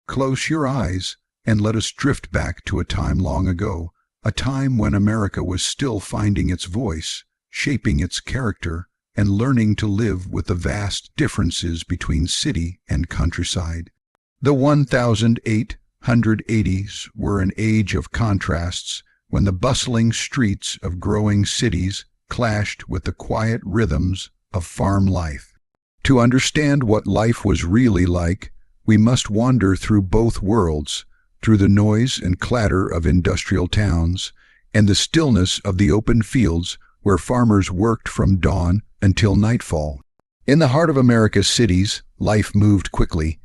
Close your eyes and let us drift back to a time long ago, a time when America was still finding its voice, shaping its character, and learning to live with the vast differences between city and countryside. The 1880s were an age of contrasts when the bustling streets of growing cities clashed with the quiet rhythms of farm life. To understand what life was really like, we must wander through both worlds, through the noise and clatter of industrial towns and the stillness of the open fields where farmers worked from dawn until nightfall. In the heart of America's cities, life moved quickly.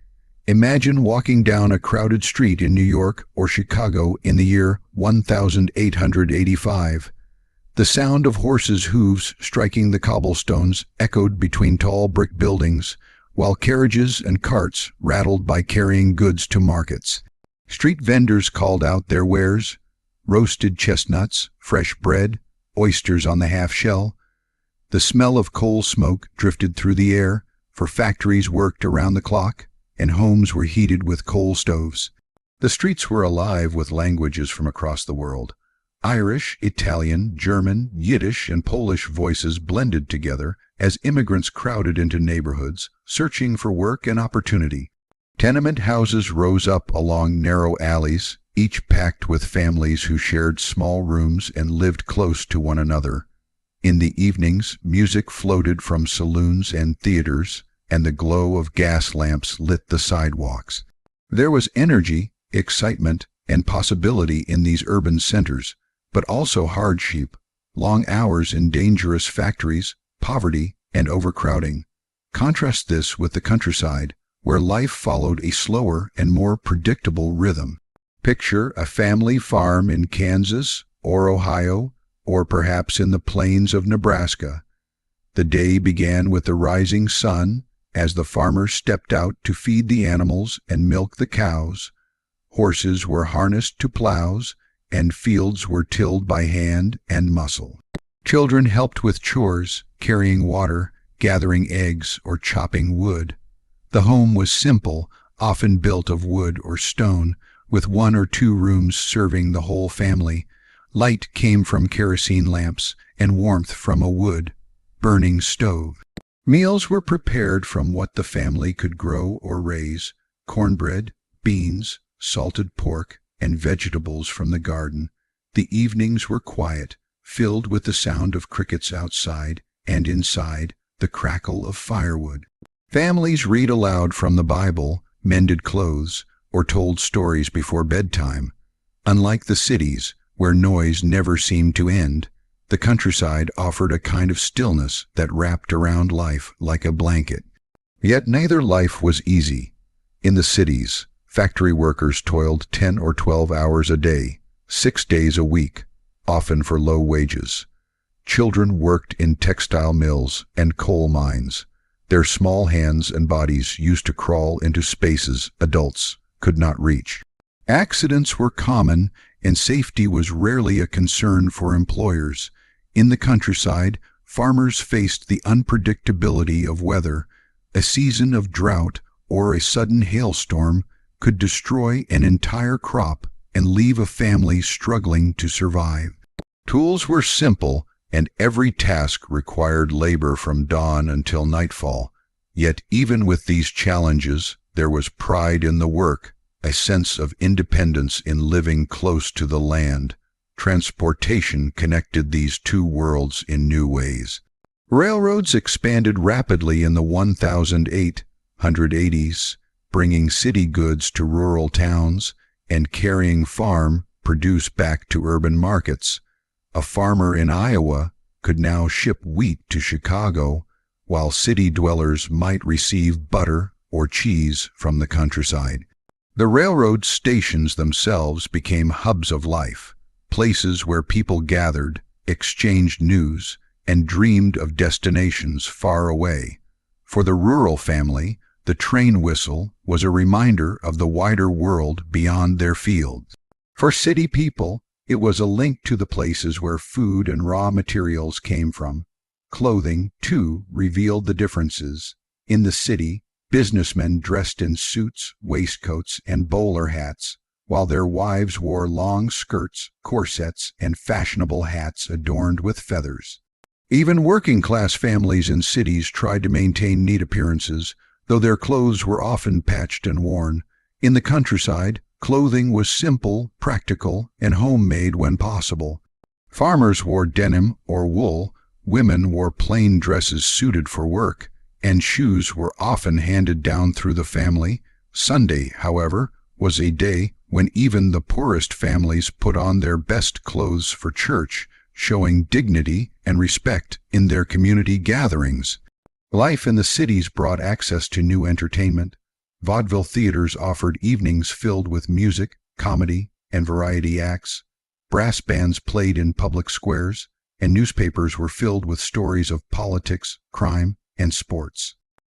Imagine walking down a crowded street in New York or Chicago in the year 1885. The sound of horses' hooves striking the cobblestones echoed between tall brick buildings, while carriages and carts rattled by carrying goods to markets. Street vendors called out their wares: roasted chestnuts, fresh bread, oysters on the half-shell. The smell of coal smoke drifted through the air, for factories worked around the clock, and homes were heated with coal stoves. The streets were alive with languages from across the world. Irish, Italian, German, Yiddish, and Polish voices blended together as immigrants crowded into neighborhoods, searching for work and opportunity. Tenement houses rose up along narrow alleys, each packed with families who shared small rooms and lived close to one another. In the evenings, music floated from saloons and theaters, and the glow of gas lamps lit the sidewalks. There was energy, excitement, and possibility in these urban centers, but also hardship, long hours in dangerous factories, poverty, and overcrowding. Contrast this with the countryside, where life followed a slower and more predictable rhythm. Picture a family farm in Kansas or Ohio, or perhaps in the plains of Nebraska. The day began with the rising sun, as the farmers stepped out to feed the animals and milk the cows. Horses were harnessed to plows, and fields were tilled by hand and muscle. Children helped with chores, carrying water, gathering eggs, or chopping wood. The home was simple, often built of wood or stone, with 1 or 2 rooms serving the whole family. Light came from kerosene lamps and warmth from a wood burning stove. Meals were prepared from what the family could grow or raise: cornbread, beans, salted pork, and vegetables from the garden. The evenings were quiet, filled with the sound of crickets outside, and inside, the crackle of firewood. Families read aloud from the Bible, mended clothes, or told stories before bedtime. Unlike the cities, where noise never seemed to end, the countryside offered a kind of stillness that wrapped around life like a blanket. Yet neither life was easy. In the cities, factory workers toiled 10 or 12 hours a day, 6 days a week, often for low wages. Children worked in textile mills and coal mines. Their small hands and bodies used to crawl into spaces adults could not reach. Accidents were common, and safety was rarely a concern for employers. In the countryside, farmers faced the unpredictability of weather. A season of drought or a sudden hailstorm could destroy an entire crop and leave a family struggling to survive. Tools were simple, and every task required labor from dawn until nightfall. Yet even with these challenges, there was pride in the work, a sense of independence in living close to the land. Transportation connected these two worlds in new ways. Railroads expanded rapidly in the 1880s, bringing city goods to rural towns and carrying farm produce back to urban markets. A farmer in Iowa could now ship wheat to Chicago, while city dwellers might receive butter or cheese from the countryside. The railroad stations themselves became hubs of life, places where people gathered, exchanged news, and dreamed of destinations far away. For the rural family, the train whistle was a reminder of the wider world beyond their fields. For city people, it was a link to the places where food and raw materials came from. Clothing, too, revealed the differences. In the city, businessmen dressed in suits, waistcoats, and bowler hats, while their wives wore long skirts, corsets, and fashionable hats adorned with feathers. Even working-class families in cities tried to maintain neat appearances, though their clothes were often patched and worn. In the countryside, clothing was simple, practical, and homemade when possible. Farmers wore denim or wool, women wore plain dresses suited for work, and shoes were often handed down through the family. Sunday, however, was a day when even the poorest families put on their best clothes for church, showing dignity and respect in their community gatherings. Life in the cities brought access to new entertainment. Vaudeville theaters offered evenings filled with music, comedy, and variety acts. Brass bands played in public squares, and newspapers were filled with stories of politics, crime, and sports.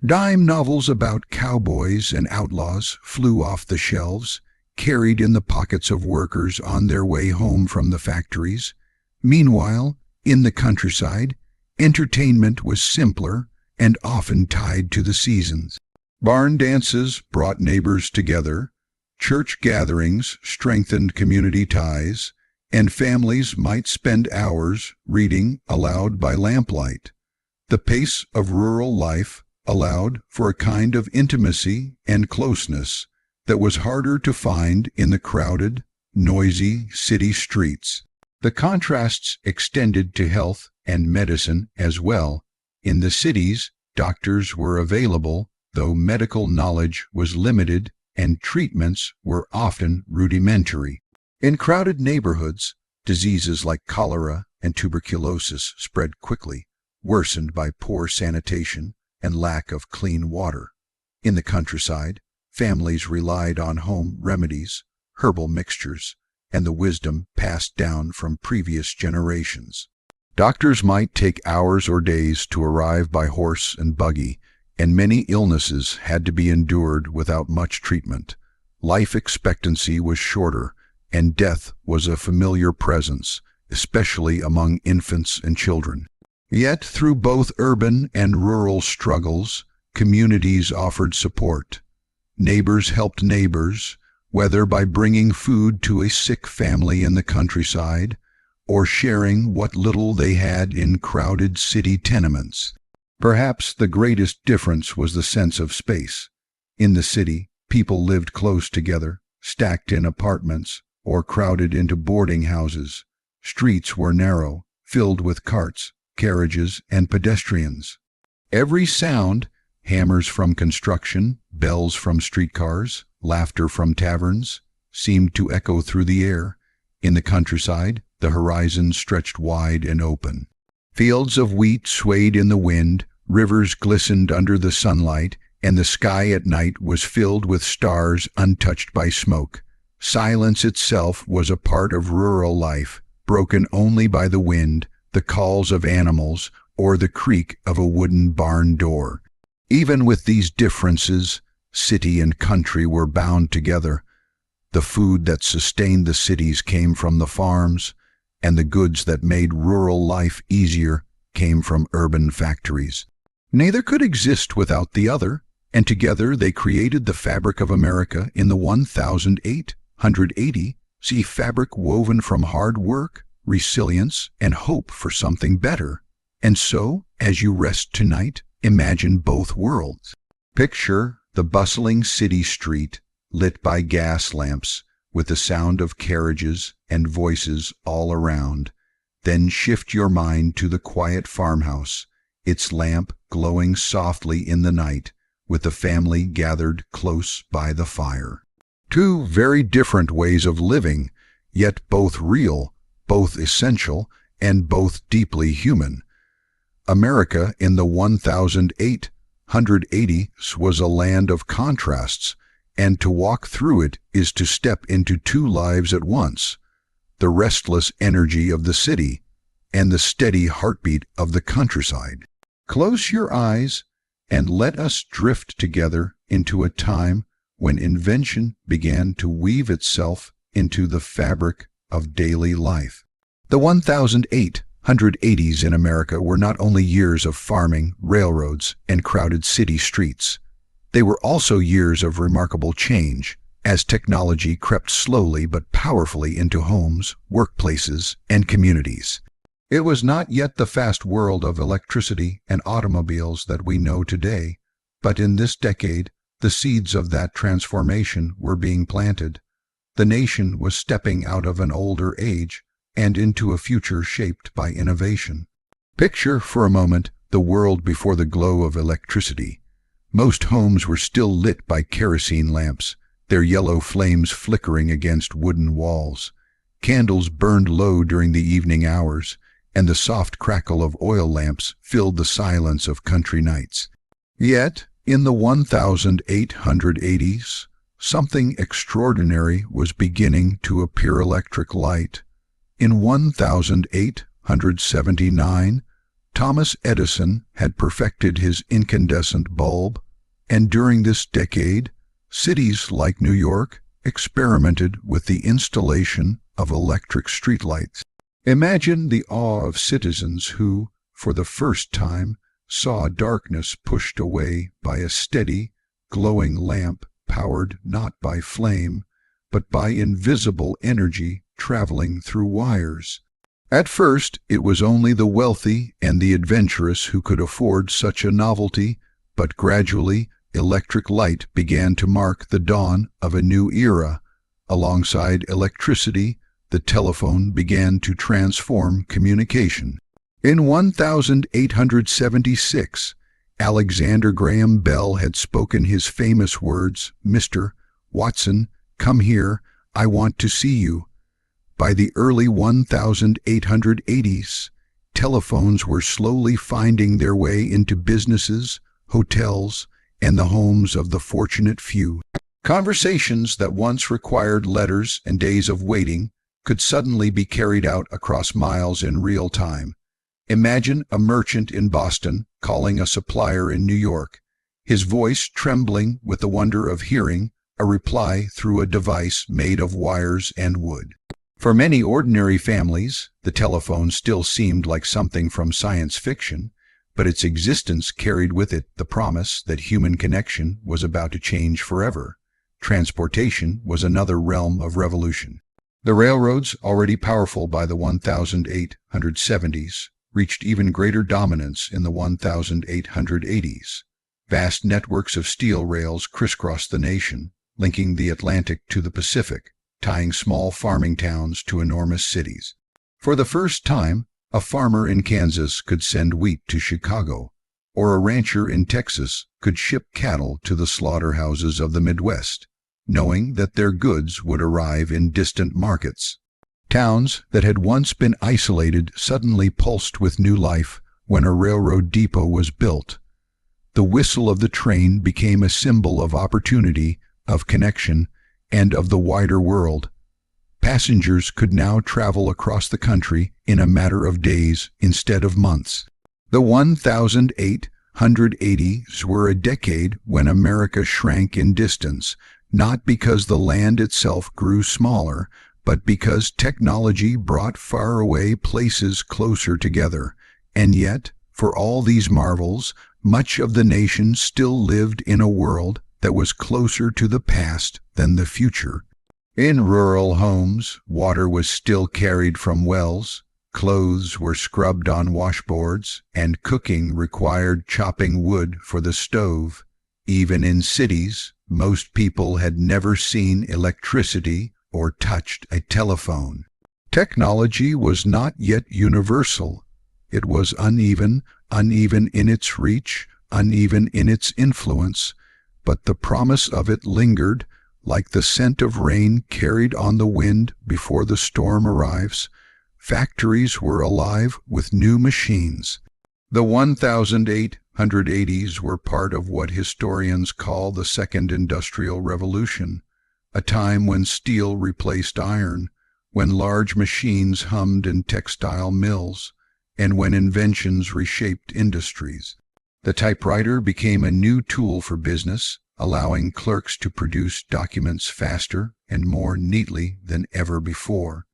Dime novels about cowboys and outlaws flew off the shelves, carried in the pockets of workers on their way home from the factories. Meanwhile, in the countryside, entertainment was simpler and often tied to the seasons. Barn dances brought neighbors together, church gatherings strengthened community ties, and families might spend hours reading aloud by lamplight. The pace of rural life allowed for a kind of intimacy and closeness that was harder to find in the crowded, noisy city streets. The contrasts extended to health and medicine as well. In the cities, doctors were available, though medical knowledge was limited and treatments were often rudimentary. In crowded neighborhoods, diseases like cholera and tuberculosis spread quickly, worsened by poor sanitation and lack of clean water. In the countryside, families relied on home remedies, herbal mixtures, and the wisdom passed down from previous generations. Doctors might take hours or days to arrive by horse and buggy, and many illnesses had to be endured without much treatment. Life expectancy was shorter, and death was a familiar presence, especially among infants and children. Yet through both urban and rural struggles, communities offered support. Neighbors helped neighbors, whether by bringing food to a sick family in the countryside or sharing what little they had in crowded city tenements. Perhaps the greatest difference was the sense of space. In the city, people lived close together, stacked in apartments, or crowded into boarding houses. Streets were narrow, filled with carts, carriages, and pedestrians. Every sound, hammers from construction, bells from streetcars, laughter from taverns, seemed to echo through the air. In the countryside, the horizon stretched wide and open. Fields of wheat swayed in the wind, rivers glistened under the sunlight, and the sky at night was filled with stars untouched by smoke. Silence itself was a part of rural life, broken only by the wind, the calls of animals, or the creak of a wooden barn door. Even with these differences, city and country were bound together. The food that sustained the cities came from the farms, and the goods that made rural life easier came from urban factories. Neither could exist without the other, and together they created the fabric of America in the 1880. See fabric woven from hard work, resilience, and hope for something better. And so, as you rest tonight, imagine both worlds. Picture the bustling city street, lit by gas lamps, with the sound of carriages and voices all around. Then shift your mind to the quiet farmhouse, its lamp glowing softly in the night, with the family gathered close by the fire. Two very different ways of living, yet both real, both essential, and both deeply human. America in the 1880s was a land of contrasts, and to walk through it is to step into two lives at once: the restless energy of the city and the steady heartbeat of the countryside. Close your eyes and let us drift together into a time when invention began to weave itself into the fabric of daily life. The 1880s in America were not only years of farming, railroads, and crowded city streets. They were also years of remarkable change, as technology crept slowly but powerfully into homes, workplaces, and communities. It was not yet the fast world of electricity and automobiles that we know today, but in this decade, the seeds of that transformation were being planted. The nation was stepping out of an older age and into a future shaped by innovation. Picture for a moment the world before the glow of electricity. Most homes were still lit by kerosene lamps, their yellow flames flickering against wooden walls. Candles burned low during the evening hours, and the soft crackle of oil lamps filled the silence of country nights. Yet, in the 1880s, something extraordinary was beginning to appear. Electric light. In 1879, Thomas Edison had perfected his incandescent bulb, and during this decade, cities like New York experimented with the installation of electric streetlights. Imagine the awe of citizens who, for the first time, saw darkness pushed away by a steady, glowing lamp powered not by flame, but by invisible energy traveling through wires. At first, it was only the wealthy and the adventurous who could afford such a novelty, but gradually, electric light began to mark the dawn of a new era. Alongside electricity, the telephone began to transform communication. In 1876, Alexander Graham Bell had spoken his famous words, "Mr. Watson, come here, I want to see you." By the early 1880s, telephones were slowly finding their way into businesses, hotels, and the homes of the fortunate few. Conversations that once required letters and days of waiting could suddenly be carried out across miles in real time. Imagine a merchant in Boston calling a supplier in New York, his voice trembling with the wonder of hearing a reply through a device made of wires and wood. For many ordinary families, the telephone still seemed like something from science fiction, but its existence carried with it the promise that human connection was about to change forever. Transportation was another realm of revolution. The railroads, already powerful by the 1870s, reached even greater dominance in the 1880s. Vast networks of steel rails crisscrossed the nation, linking the Atlantic to the Pacific, tying small farming towns to enormous cities. For the first time, a farmer in Kansas could send wheat to Chicago, or a rancher in Texas could ship cattle to the slaughterhouses of the Midwest, knowing that their goods would arrive in distant markets. Towns that had once been isolated suddenly pulsed with new life when a railroad depot was built. The whistle of the train became a symbol of opportunity, of connection, and of the wider world. Passengers could now travel across the country in a matter of days instead of months. The 1880s were a decade when America shrank in distance, not because the land itself grew smaller, but because technology brought faraway places closer together. And yet, for all these marvels, much of the nation still lived in a world that was closer to the past than the future. In rural homes, water was still carried from wells, clothes were scrubbed on washboards, and cooking required chopping wood for the stove. Even in cities, most people had never seen electricity or touched a telephone. Technology was not yet universal. It was uneven in its reach, uneven in its influence, but the promise of it lingered, like the scent of rain carried on the wind before the storm arrives. Factories were alive with new machines. The 1880s were part of what historians call the Second Industrial Revolution, a time when steel replaced iron, when large machines hummed in textile mills, and when inventions reshaped industries. The typewriter became a new tool for business, allowing clerks to produce documents faster and more neatly than ever before.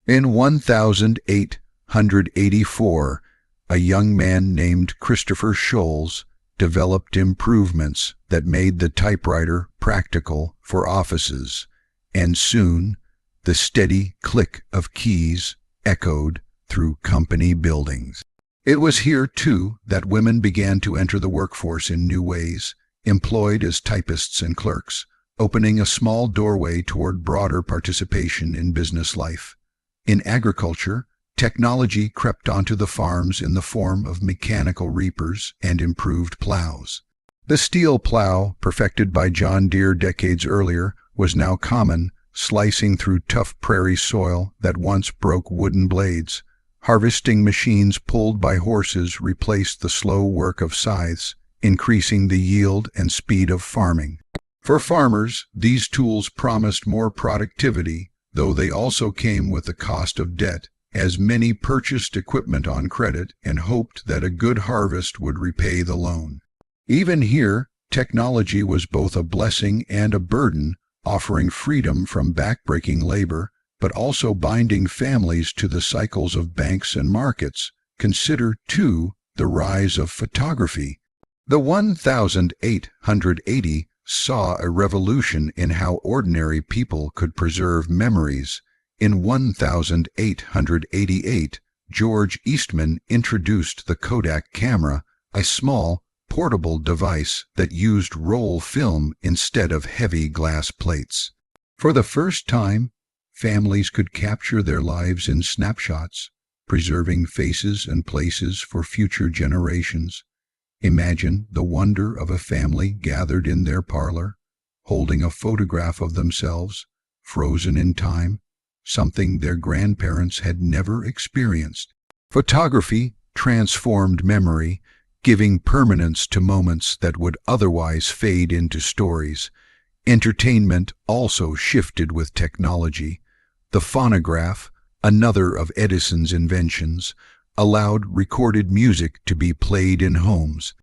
In 1884, a young man named Christopher Sholes developed improvements that made the typewriter practical for offices, and soon the steady click of keys echoed through company buildings. It was here, too, that women began to enter the workforce in new ways, employed as typists and clerks, opening a small doorway toward broader participation in business life. In agriculture, technology crept onto the farms in the form of mechanical reapers and improved plows. The steel plow, perfected by John Deere decades earlier, was now common, slicing through tough prairie soil that once broke wooden blades. Harvesting machines pulled by horses replaced the slow work of scythes, increasing the yield and speed of farming. For farmers, these tools promised more productivity, though they also came with the cost of debt, as many purchased equipment on credit and hoped that a good harvest would repay the loan. Even here, technology was both a blessing and a burden, offering freedom from backbreaking labor, but also binding families to the cycles of banks and markets. Consider, too, the rise of photography. The 1880 saw a revolution in how ordinary people could preserve memories. In 1888, George Eastman introduced the Kodak camera, a small, portable device that used roll film instead of heavy glass plates. For the first time, families could capture their lives in snapshots, preserving faces and places for future generations. Imagine the wonder of a family gathered in their parlor, holding a photograph of themselves, frozen in time, something their grandparents had never experienced. Photography transformed memory, giving permanence to moments that would otherwise fade into stories. Entertainment also shifted with technology. The phonograph, another of Edison's inventions, allowed recorded music to be played in homes.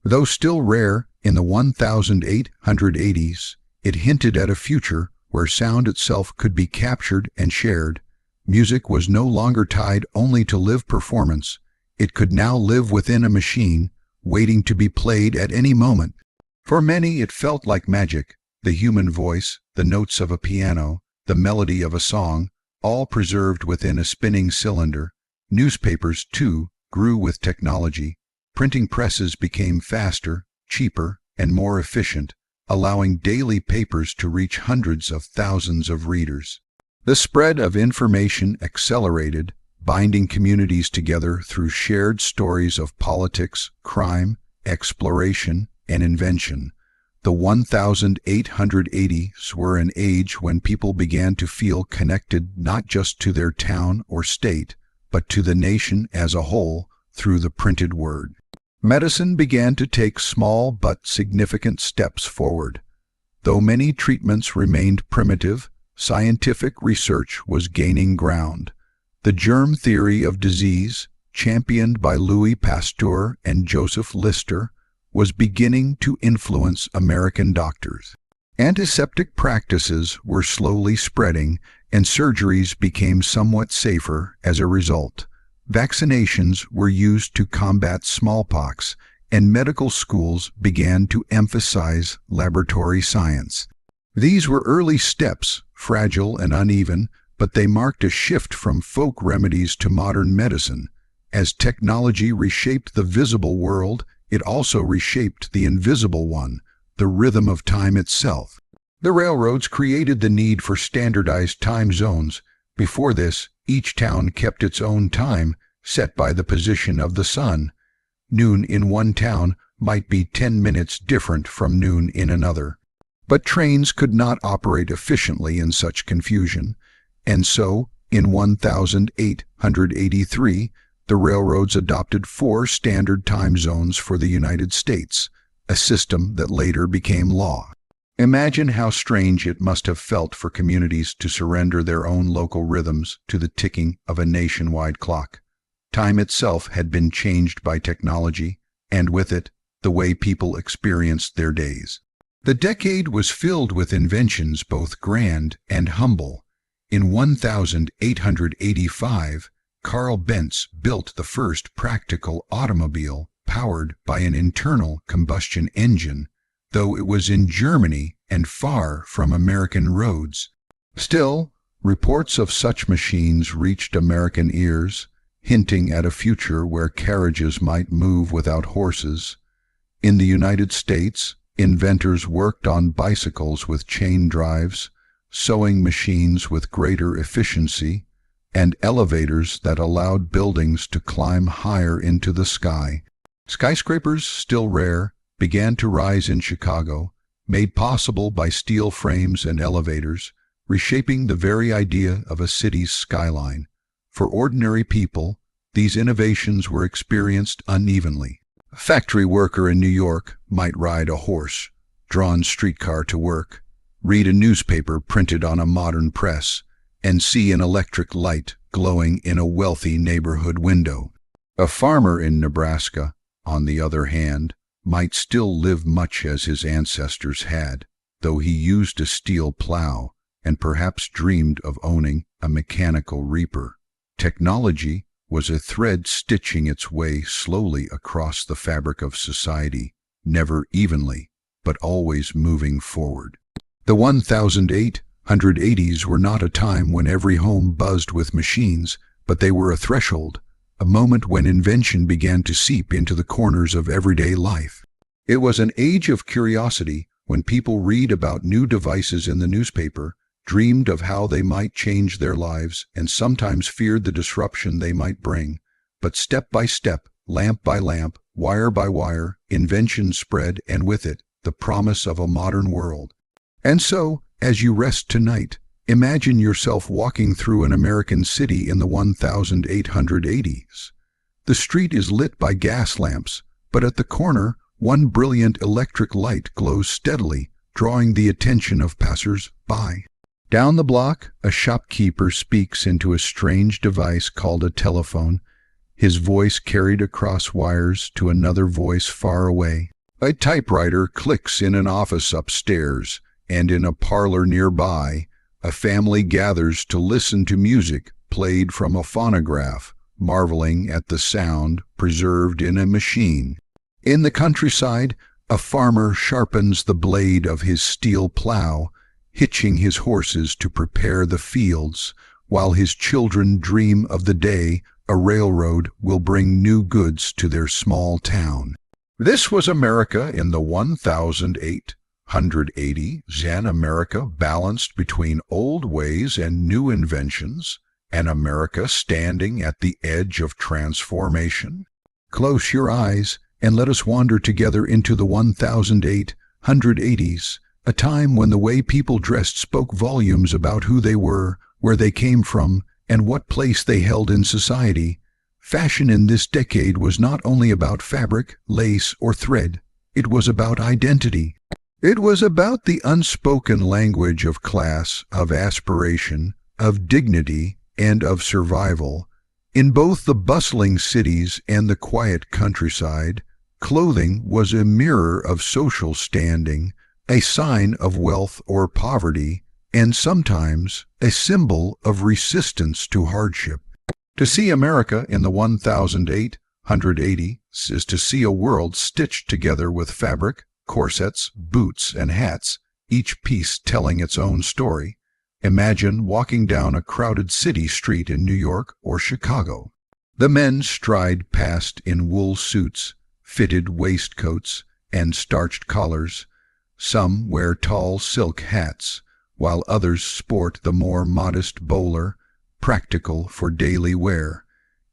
Though still rare in the 1880s, it hinted at a future where sound itself could be captured and shared. Music was no longer tied only to live performance. It could now live within a machine, waiting to be played at any moment. For many, it felt like magic. The human voice, the notes of a piano, the melody of a song, all preserved within a spinning cylinder. Newspapers, too, grew with technology. Printing presses became faster, cheaper, and more efficient, allowing daily papers to reach hundreds of thousands of readers. The spread of information accelerated, binding communities together through shared stories of politics, crime, exploration, and invention. The 1880s were an age when people began to feel connected not just to their town or state, but to the nation as a whole through the printed word. Medicine began to take small but significant steps forward. Though many treatments remained primitive, scientific research was gaining ground. The germ theory of disease, championed by Louis Pasteur and Joseph Lister, was beginning to influence American doctors. Antiseptic practices were slowly spreading, and surgeries became somewhat safer as a result. Vaccinations were used to combat smallpox, and medical schools began to emphasize laboratory science. These were early steps, fragile and uneven, but they marked a shift from folk remedies to modern medicine. As technology reshaped the visible world, it also reshaped the invisible one, the rhythm of time itself. The railroads created the need for standardized time zones. Before this, each town kept its own time, set by the position of the sun. Noon in one town might be 10 minutes different from noon in another. But trains could not operate efficiently in such confusion, and so, in 1883, the railroads adopted 4 standard time zones for the United States, a system that later became law. Imagine how strange it must have felt for communities to surrender their own local rhythms to the ticking of a nationwide clock. Time itself had been changed by technology, and with it, the way people experienced their days. The decade was filled with inventions both grand and humble. In 1885, Carl Benz built the first practical automobile, powered by an internal combustion engine, though it was in Germany and far from American roads. Still, reports of such machines reached American ears, hinting at a future where carriages might move without horses. In the United States, inventors worked on bicycles with chain drives, sewing machines with greater efficiency, and elevators that allowed buildings to climb higher into the sky. Skyscrapers, still rare, began to rise in Chicago, made possible by steel frames and elevators, reshaping the very idea of a city's skyline. For ordinary people, these innovations were experienced unevenly. A factory worker in New York might ride a horse-drawn streetcar to work, read a newspaper printed on a modern press, and see an electric light glowing in a wealthy neighborhood window. A farmer in Nebraska, on the other hand, might still live much as his ancestors had, though he used a steel plow and perhaps dreamed of owning a mechanical reaper. Technology was a thread stitching its way slowly across the fabric of society, never evenly, but always moving forward. The 1880s were not a time when every home buzzed with machines, but they were a threshold, a moment when invention began to seep into the corners of everyday life. It was an age of curiosity when people read about new devices in the newspaper, dreamed of how they might change their lives, and sometimes feared the disruption they might bring. But step by step, lamp by lamp, wire by wire, invention spread, and with it, the promise of a modern world. And so, as you rest tonight, imagine yourself walking through an American city in the 1880s. The street is lit by gas lamps, but at the corner, one brilliant electric light glows steadily, drawing the attention of passers-by. Down the block, a shopkeeper speaks into a strange device called a telephone, his voice carried across wires to another voice far away. A typewriter clicks in an office upstairs, and in a parlor nearby, a family gathers to listen to music played from a phonograph, marveling at the sound preserved in a machine. In the countryside, a farmer sharpens the blade of his steel plow, hitching his horses to prepare the fields, while his children dream of the day a railroad will bring new goods to their small town. This was America in the 1880s, an America balanced between old ways and new inventions, an America standing at the edge of transformation. Close your eyes and let us wander together into the 1880s, a time when the way people dressed spoke volumes about who they were, where they came from, and what place they held in society. Fashion in this decade was not only about fabric, lace, or thread. It was about identity. It was about the unspoken language of class, of aspiration, of dignity, and of survival. In both the bustling cities and the quiet countryside, clothing was a mirror of social standing, a sign of wealth or poverty, and sometimes a symbol of resistance to hardship. To see America in the 1880s is to see a world stitched together with fabric, corsets, boots, and hats, each piece telling its own story. Imagine walking down a crowded city street in New York or Chicago. The men stride past in wool suits, fitted waistcoats, and starched collars. Some wear tall silk hats, while others sport the more modest bowler, practical for daily wear.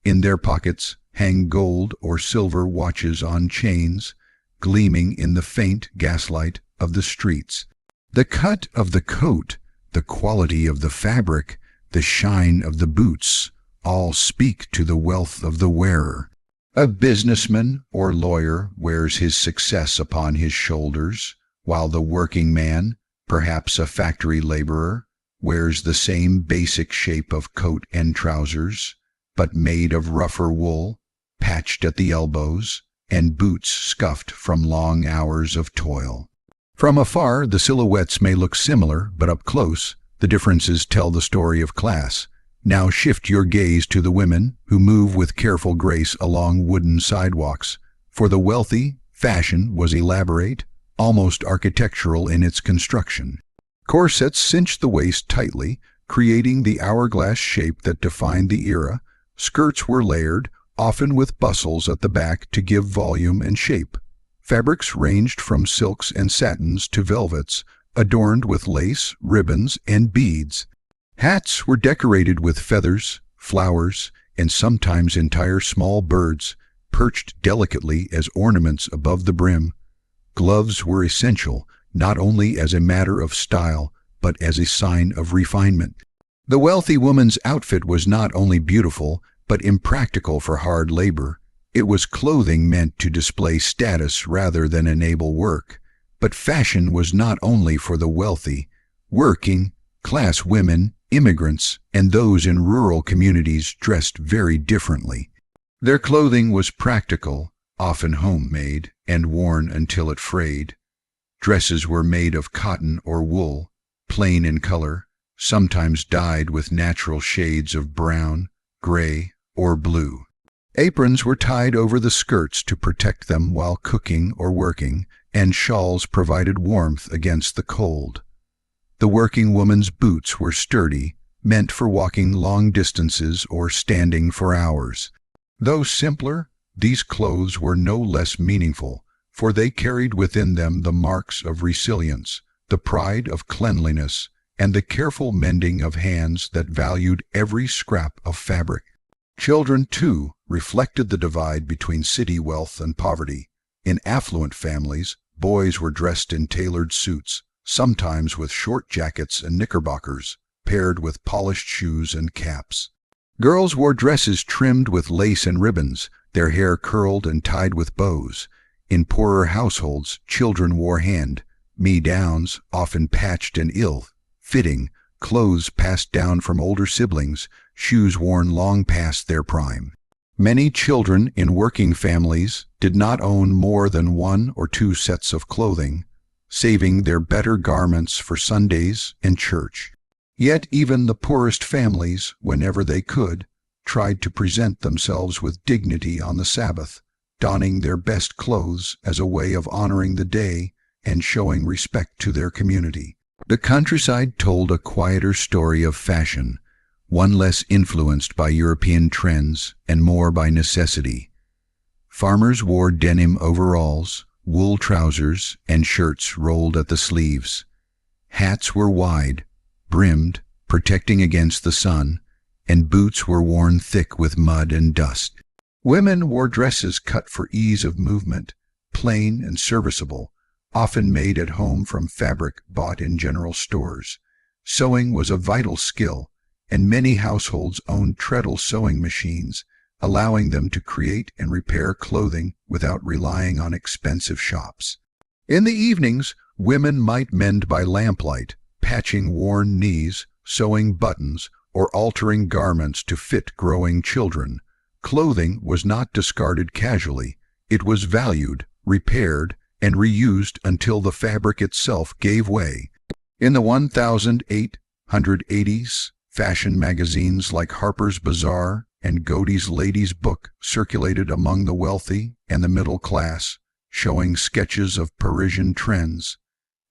In their pockets hang gold or silver watches on chains, gleaming in the faint gaslight of the streets. The cut of the coat, the quality of the fabric, the shine of the boots, all speak to the wealth of the wearer. A businessman or lawyer wears his success upon his shoulders, while the working man, perhaps a factory laborer, wears the same basic shape of coat and trousers, but made of rougher wool, patched at the elbows, and boots scuffed from long hours of toil. From afar, the silhouettes may look similar, but up close, the differences tell the story of class. Now shift your gaze to the women who move with careful grace along wooden sidewalks. For the wealthy, fashion was elaborate, almost architectural in its construction. Corsets cinched the waist tightly, creating the hourglass shape that defined the era. Skirts were layered, often with bustles at the back to give volume and shape. Fabrics ranged from silks and satins to velvets, adorned with lace, ribbons, and beads. Hats were decorated with feathers, flowers, and sometimes entire small birds, perched delicately as ornaments above the brim. Gloves were essential, not only as a matter of style, but as a sign of refinement. The wealthy woman's outfit was not only beautiful, but impractical for hard labor. It was clothing meant to display status rather than enable work. But fashion was not only for the wealthy. Working class women, immigrants, and those in rural communities dressed very differently. Their clothing was practical, often homemade, and worn until it frayed. Dresses were made of cotton or wool, plain in color, sometimes dyed with natural shades of brown, gray, or blue. Aprons were tied over the skirts to protect them while cooking or working, and shawls provided warmth against the cold. The working woman's boots were sturdy, meant for walking long distances or standing for hours. Though simpler, these clothes were no less meaningful, for they carried within them the marks of resilience, the pride of cleanliness, and the careful mending of hands that valued every scrap of fabric. Children, too, reflected the divide between city wealth and poverty. In affluent families, boys were dressed in tailored suits, sometimes with short jackets and knickerbockers, paired with polished shoes and caps. Girls wore dresses trimmed with lace and ribbons, their hair curled and tied with bows. In poorer households, children wore hand-me-downs, often patched and ill-fitting, clothes passed down from older siblings, shoes worn long past their prime. Many children in working families did not own more than 1 or 2 sets of clothing, saving their better garments for Sundays and church. Yet even the poorest families, whenever they could, tried to present themselves with dignity on the Sabbath, donning their best clothes as a way of honoring the day and showing respect to their community. The countryside told a quieter story of fashion, one less influenced by European trends and more by necessity. Farmers wore denim overalls, wool trousers, and shirts rolled at the sleeves. Hats were wide, brimmed, protecting against the sun, and boots were worn thick with mud and dust. Women wore dresses cut for ease of movement, plain and serviceable, often made at home from fabric bought in general stores. Sewing was a vital skill, and many households owned treadle sewing machines, allowing them to create and repair clothing without relying on expensive shops. In the evenings, women might mend by lamplight, patching worn knees, sewing buttons, or altering garments to fit growing children. Clothing was not discarded casually. It was valued, repaired, and reused until the fabric itself gave way. In the 1880s, fashion magazines like Harper's Bazaar and Godey's Lady's Book circulated among the wealthy and the middle class, showing sketches of Parisian trends.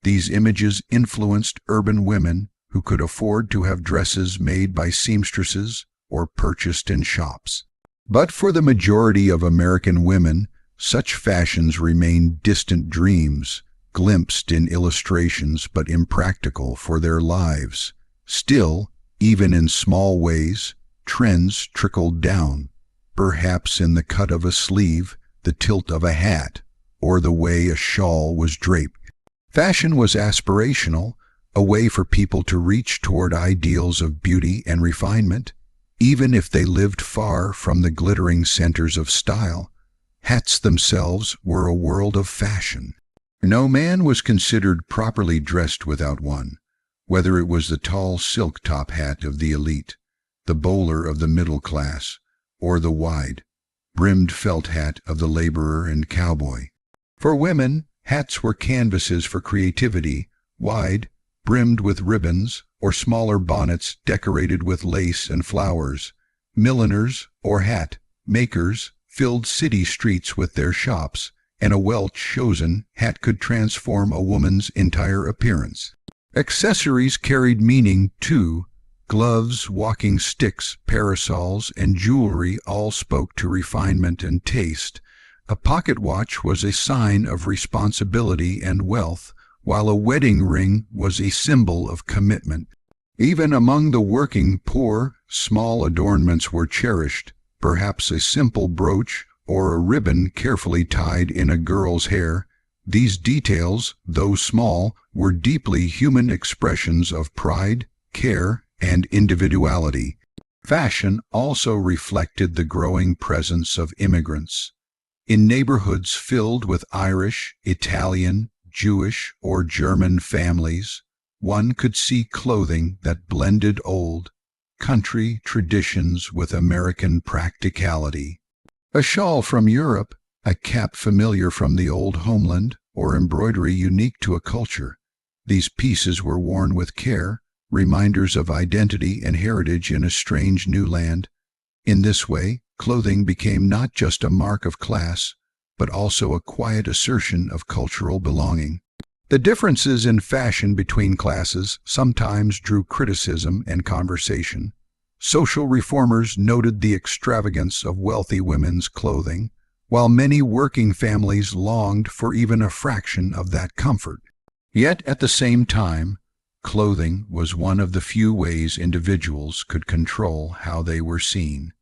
These images influenced urban women who could afford to have dresses made by seamstresses or purchased in shops. But for the majority of American women, such fashions remained distant dreams, glimpsed in illustrations but impractical for their lives. Still, even in small ways, trends trickled down, perhaps in the cut of a sleeve, the tilt of a hat, or the way a shawl was draped. Fashion was aspirational, a way for people to reach toward ideals of beauty and refinement, even if they lived far from the glittering centers of style. Hats themselves were a world of fashion. No man was considered properly dressed without one, whether it was the tall silk top hat of the elite, the bowler of the middle class, or the wide, brimmed felt hat of the laborer and cowboy. For women, hats were canvases for creativity, wide, brimmed with ribbons, or smaller bonnets decorated with lace and flowers. Milliners, or hat makers, filled city streets with their shops, and a well-chosen hat could transform a woman's entire appearance. Accessories carried meaning, too. Gloves, walking sticks, parasols, and jewelry all spoke to refinement and taste. A pocket watch was a sign of responsibility and wealth, while a wedding ring was a symbol of commitment. Even among the working poor, small adornments were cherished, perhaps a simple brooch or a ribbon carefully tied in a girl's hair. These details, though small, were deeply human expressions of pride, care, and individuality. Fashion also reflected the growing presence of immigrants. In neighborhoods filled with Irish, Italian, Jewish, or German families, one could see clothing that blended old, country traditions with American practicality. A shawl from Europe, a cap familiar from the old homeland, or embroidery unique to a culture. These pieces were worn with care, reminders of identity and heritage in a strange new land. In this way, clothing became not just a mark of class, but also a quiet assertion of cultural belonging. The differences in fashion between classes sometimes drew criticism and conversation. Social reformers noted the extravagance of wealthy women's clothing, while many working families longed for even a fraction of that comfort. Yet at the same time, clothing was one of the few ways individuals could control how they were seen.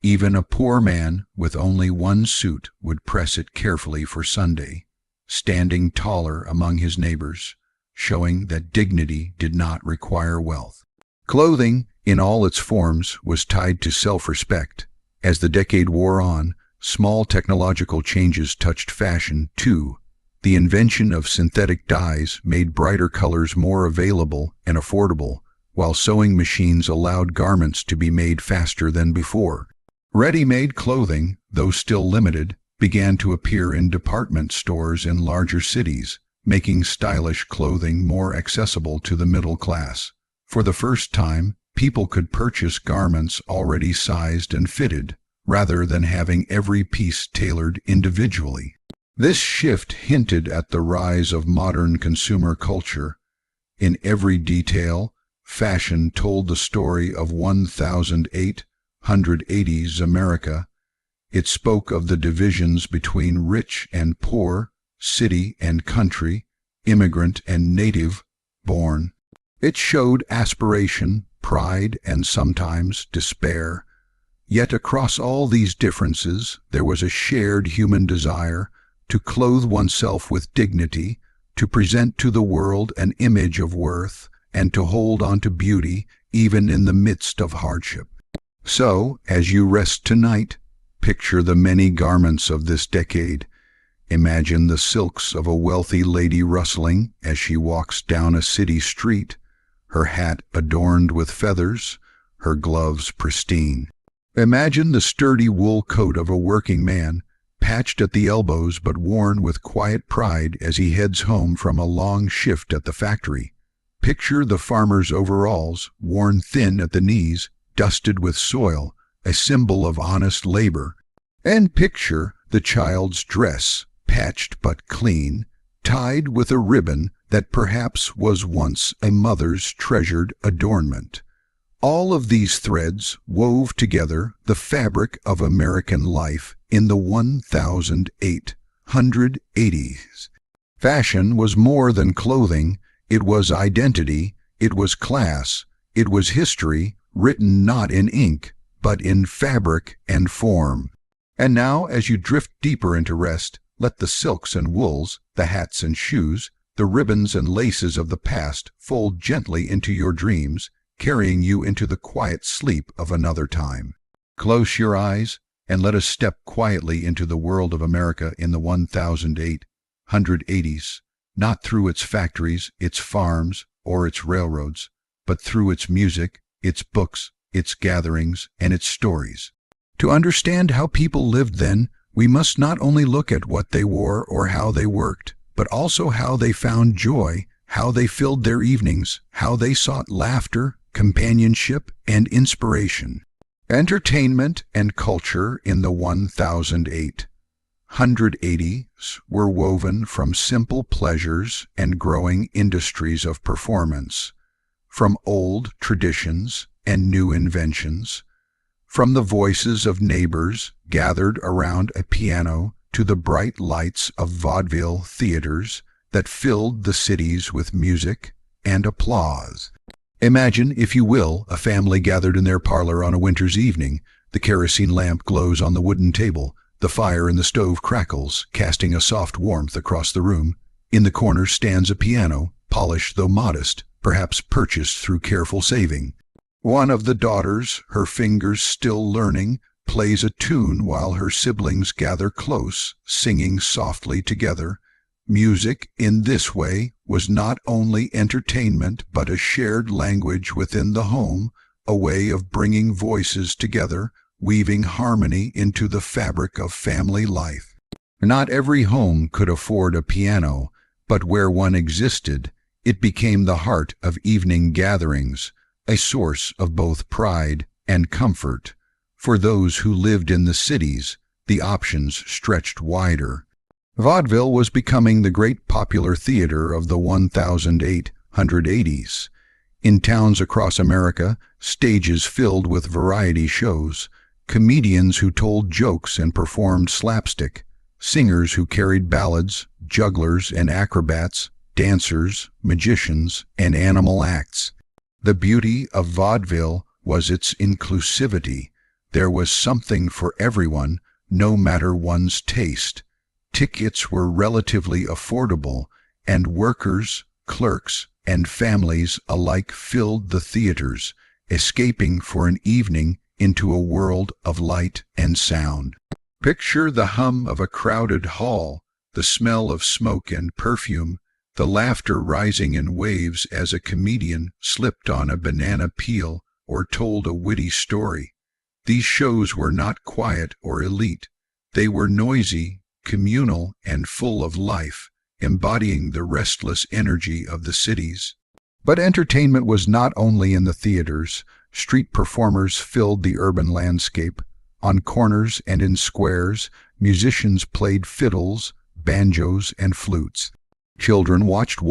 Even a poor man with only one suit would press it carefully for Sunday, standing taller among his neighbors, showing that dignity did not require wealth. Clothing, in all its forms, was tied to self-respect. As the decade wore on, small technological changes touched fashion, too. The invention of synthetic dyes made brighter colors more available and affordable, while sewing machines allowed garments to be made faster than before. Ready-made clothing, though still limited, began to appear in department stores in larger cities, making stylish clothing more accessible to the middle class. For the first time, people could purchase garments already sized and fitted, rather than having every piece tailored individually. This shift hinted at the rise of modern consumer culture. In every detail, fashion told the story of 1880s America. It spoke of the divisions between rich and poor, city and country, immigrant and native-born. It showed aspiration, pride, and sometimes despair. Yet across all these differences, there was a shared human desire to clothe oneself with dignity, to present to the world an image of worth, and to hold on to beauty even in the midst of hardship. So, as you rest tonight, picture the many garments of this decade. Imagine the silks of a wealthy lady rustling as she walks down a city street, her hat adorned with feathers, her gloves pristine. Imagine the sturdy wool coat of a working man, patched at the elbows but worn with quiet pride as he heads home from a long shift at the factory. Picture the farmer's overalls, worn thin at the knees, dusted with soil, a symbol of honest labor. And picture the child's dress, patched but clean, tied with a ribbon that perhaps was once a mother's treasured adornment. All of these threads wove together the fabric of American life in the 1880s. Fashion was more than clothing. It was identity, it was class, it was history, written not in ink, but in fabric and form. And now, as you drift deeper into rest, let the silks and wools, the hats and shoes, the ribbons and laces of the past fold gently into your dreams, carrying you into the quiet sleep of another time. Close your eyes, and let us step quietly into the world of America in the 1880s, not through its factories, its farms, or its railroads, but through its music, its books, its gatherings, and its stories. To understand how people lived then, we must not only look at what they wore or how they worked, but also how they found joy, how they filled their evenings, how they sought laughter, companionship, and inspiration. Entertainment and culture in the 1880s were woven from simple pleasures and growing industries of performance, from old traditions and new inventions, from the voices of neighbors gathered around a piano to the bright lights of vaudeville theaters that filled the cities with music and applause. Imagine, if you will, a family gathered in their parlor on a winter's evening. The kerosene lamp glows on the wooden table. The fire in the stove crackles, casting a soft warmth across the room. In the corner stands a piano, polished though modest, perhaps purchased through careful saving. One of the daughters, her fingers still learning, plays a tune while her siblings gather close, singing softly together. Music, in this way, was not only entertainment but a shared language within the home, a way of bringing voices together, weaving harmony into the fabric of family life. Not every home could afford a piano, but where one existed, it became the heart of evening gatherings, a source of both pride and comfort. For those who lived in the cities, the options stretched wider. Vaudeville was becoming the great popular theater of the 1880s. In towns across America, stages filled with variety shows, comedians who told jokes and performed slapstick, singers who carried ballads, jugglers and acrobats, dancers, magicians, and animal acts. The beauty of vaudeville was its inclusivity. There was something for everyone, no matter one's taste. Tickets were relatively affordable, and workers, clerks, and families alike filled the theaters, escaping for an evening into a world of light and sound. Picture the hum of a crowded hall, the smell of smoke and perfume, the laughter rising in waves as a comedian slipped on a banana peel or told a witty story. These shows were not quiet or elite. They were noisy, communal, and full of life, embodying the restless energy of the cities. But entertainment was not only in the theaters. Street performers filled the urban landscape. On corners and in squares, musicians played fiddles, banjos, and flutes. Children watched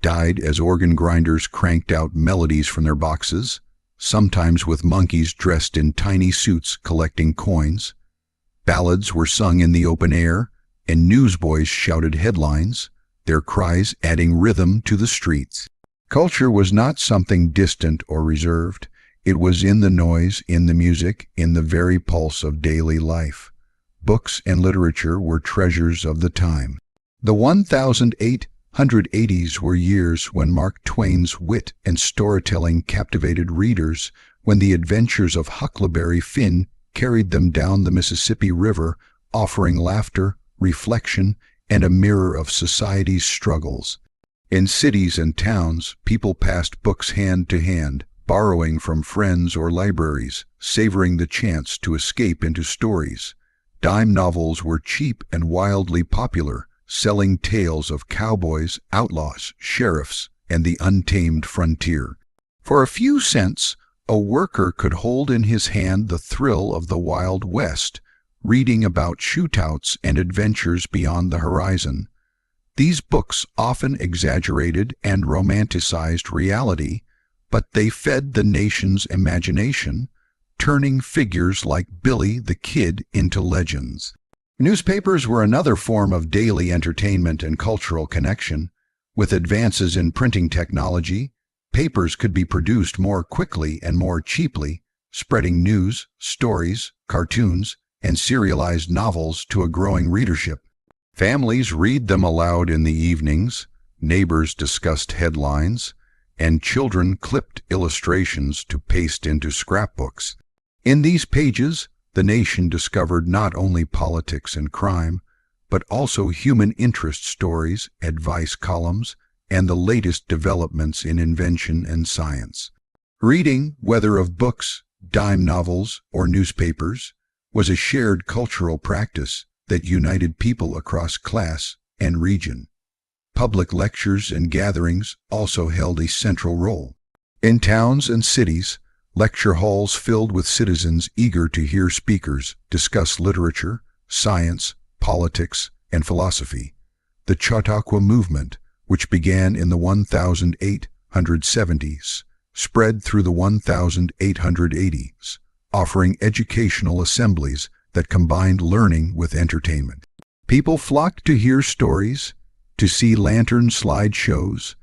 died as organ grinders cranked out melodies from their boxes, sometimes with monkeys dressed in tiny suits collecting coins. Ballads were sung in the open air, and newsboys shouted headlines, their cries adding rhythm to the streets. Culture was not something distant or reserved. It was in the noise, in the music, in the very pulse of daily life. Books and literature were treasures of the time. The 1880s were years when Mark Twain's wit and storytelling captivated readers, when the adventures of Huckleberry Finn carried them down the Mississippi River, offering laughter, reflection, and a mirror of society's struggles. In cities and towns, people passed books hand to hand, borrowing from friends or libraries, savoring the chance to escape into stories. Dime novels were cheap and wildly popular, selling tales of cowboys, outlaws, sheriffs, and the untamed frontier. For a few cents, a worker could hold in his hand the thrill of the Wild West, reading about shootouts and adventures beyond the horizon. These books often exaggerated and romanticized reality, but they fed the nation's imagination, turning figures like Billy the Kid into legends. Newspapers were another form of daily entertainment and cultural connection. With advances in printing technology, papers could be produced more quickly and more cheaply, spreading news, stories, cartoons, and serialized novels to a growing readership. Families read them aloud in the evenings, neighbors discussed headlines, and children clipped illustrations to paste into scrapbooks. In these pages, the nation discovered not only politics and crime, but also human interest stories, advice columns, and the latest developments in invention and science. Reading, whether of books, dime novels, or newspapers, was a shared cultural practice that united people across class and region. Public lectures and gatherings also held a central role. In towns and cities, lecture halls filled with citizens eager to hear speakers discuss literature, science, politics, and philosophy. The Chautauqua movement, which began in the 1870s, spread through the 1880s, offering educational assemblies that combined learning with entertainment. People flocked to hear stories, to see lantern slide shows,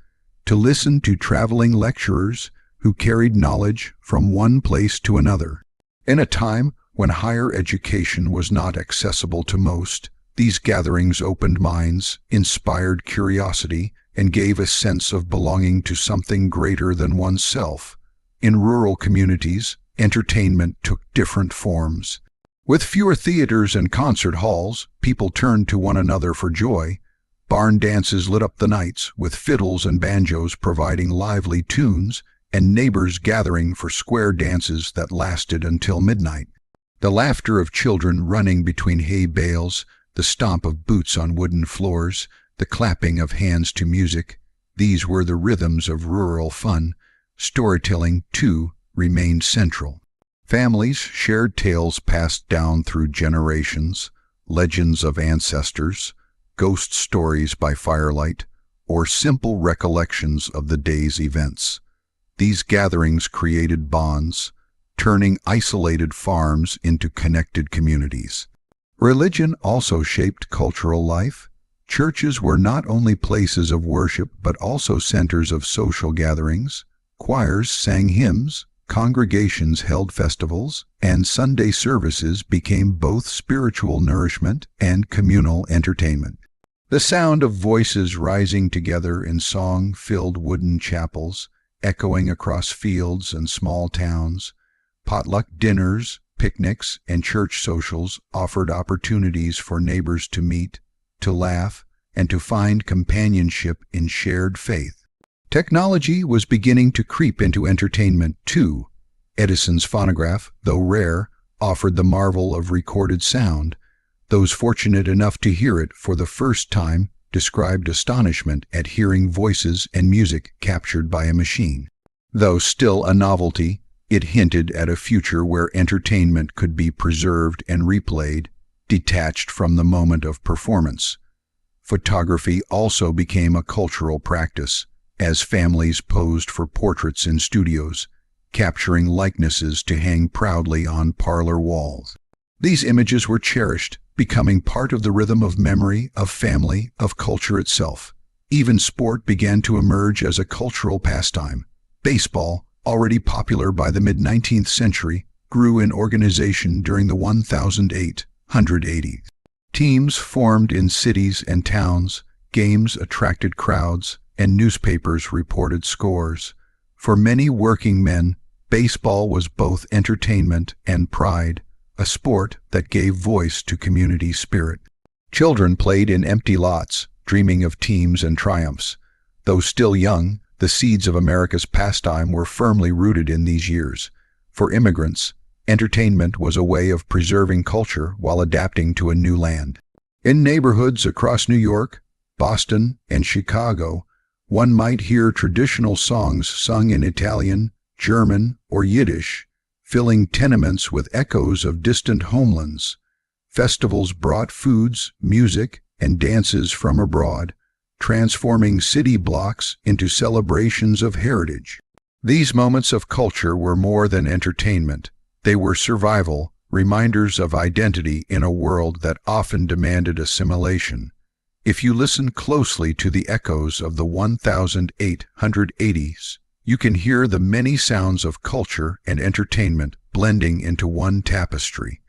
to listen to traveling lecturers who carried knowledge from one place to another. In a time when higher education was not accessible to most, these gatherings opened minds, inspired curiosity, and gave a sense of belonging to something greater than oneself. In rural communities, entertainment took different forms. With fewer theaters and concert halls, people turned to one another for joy. Barn dances lit up the nights, with fiddles and banjos providing lively tunes, and neighbors gathering for square dances that lasted until midnight. The laughter of children running between hay bales, the stomp of boots on wooden floors, the clapping of hands to music, these were the rhythms of rural fun. Storytelling, too, remained central. Families shared tales passed down through generations, legends of ancestors, ghost stories by firelight, or simple recollections of the day's events. These gatherings created bonds, turning isolated farms into connected communities. Religion also shaped cultural life. Churches were not only places of worship but also centers of social gatherings. Choirs sang hymns, congregations held festivals, and Sunday services became both spiritual nourishment and communal entertainment. The sound of voices rising together in song filled wooden chapels, echoing across fields and small towns. Potluck dinners, picnics, and church socials offered opportunities for neighbors to meet, to laugh, and to find companionship in shared faith. Technology was beginning to creep into entertainment, too. Edison's phonograph, though rare, offered the marvel of recorded sound. Those fortunate enough to hear it for the first time described astonishment at hearing voices and music captured by a machine. Though still a novelty, it hinted at a future where entertainment could be preserved and replayed, detached from the moment of performance. Photography also became a cultural practice, as families posed for portraits in studios, capturing likenesses to hang proudly on parlor walls. These images were cherished, becoming part of the rhythm of memory, of family, of culture itself. Even sport began to emerge as a cultural pastime. Baseball, already popular by the mid-19th century, grew in organization during the 1880s. Teams formed in cities and towns, games attracted crowds, and newspapers reported scores. For many working men, baseball was both entertainment and pride, a sport that gave voice to community spirit. Children played in empty lots, dreaming of teams and triumphs. Though still young, the seeds of America's pastime were firmly rooted in these years. For immigrants, entertainment was a way of preserving culture while adapting to a new land. In neighborhoods across New York, Boston, and Chicago, one might hear traditional songs sung in Italian, German, or Yiddish, filling tenements with echoes of distant homelands. Festivals brought foods, music, and dances from abroad, transforming city blocks into celebrations of heritage. These moments of culture were more than entertainment. They were survival, reminders of identity in a world that often demanded assimilation. If you listen closely to the echoes of the 1880s, you can hear the many sounds of culture and entertainment blending into one tapestry.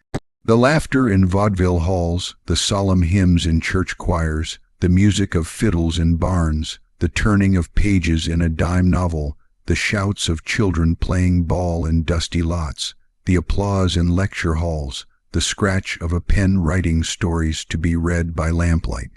The laughter in vaudeville halls, the solemn hymns in church choirs, the music of fiddles in barns, the turning of pages in a dime novel, the shouts of children playing ball in dusty lots, the applause in lecture halls, the scratch of a pen writing stories to be read by lamplight.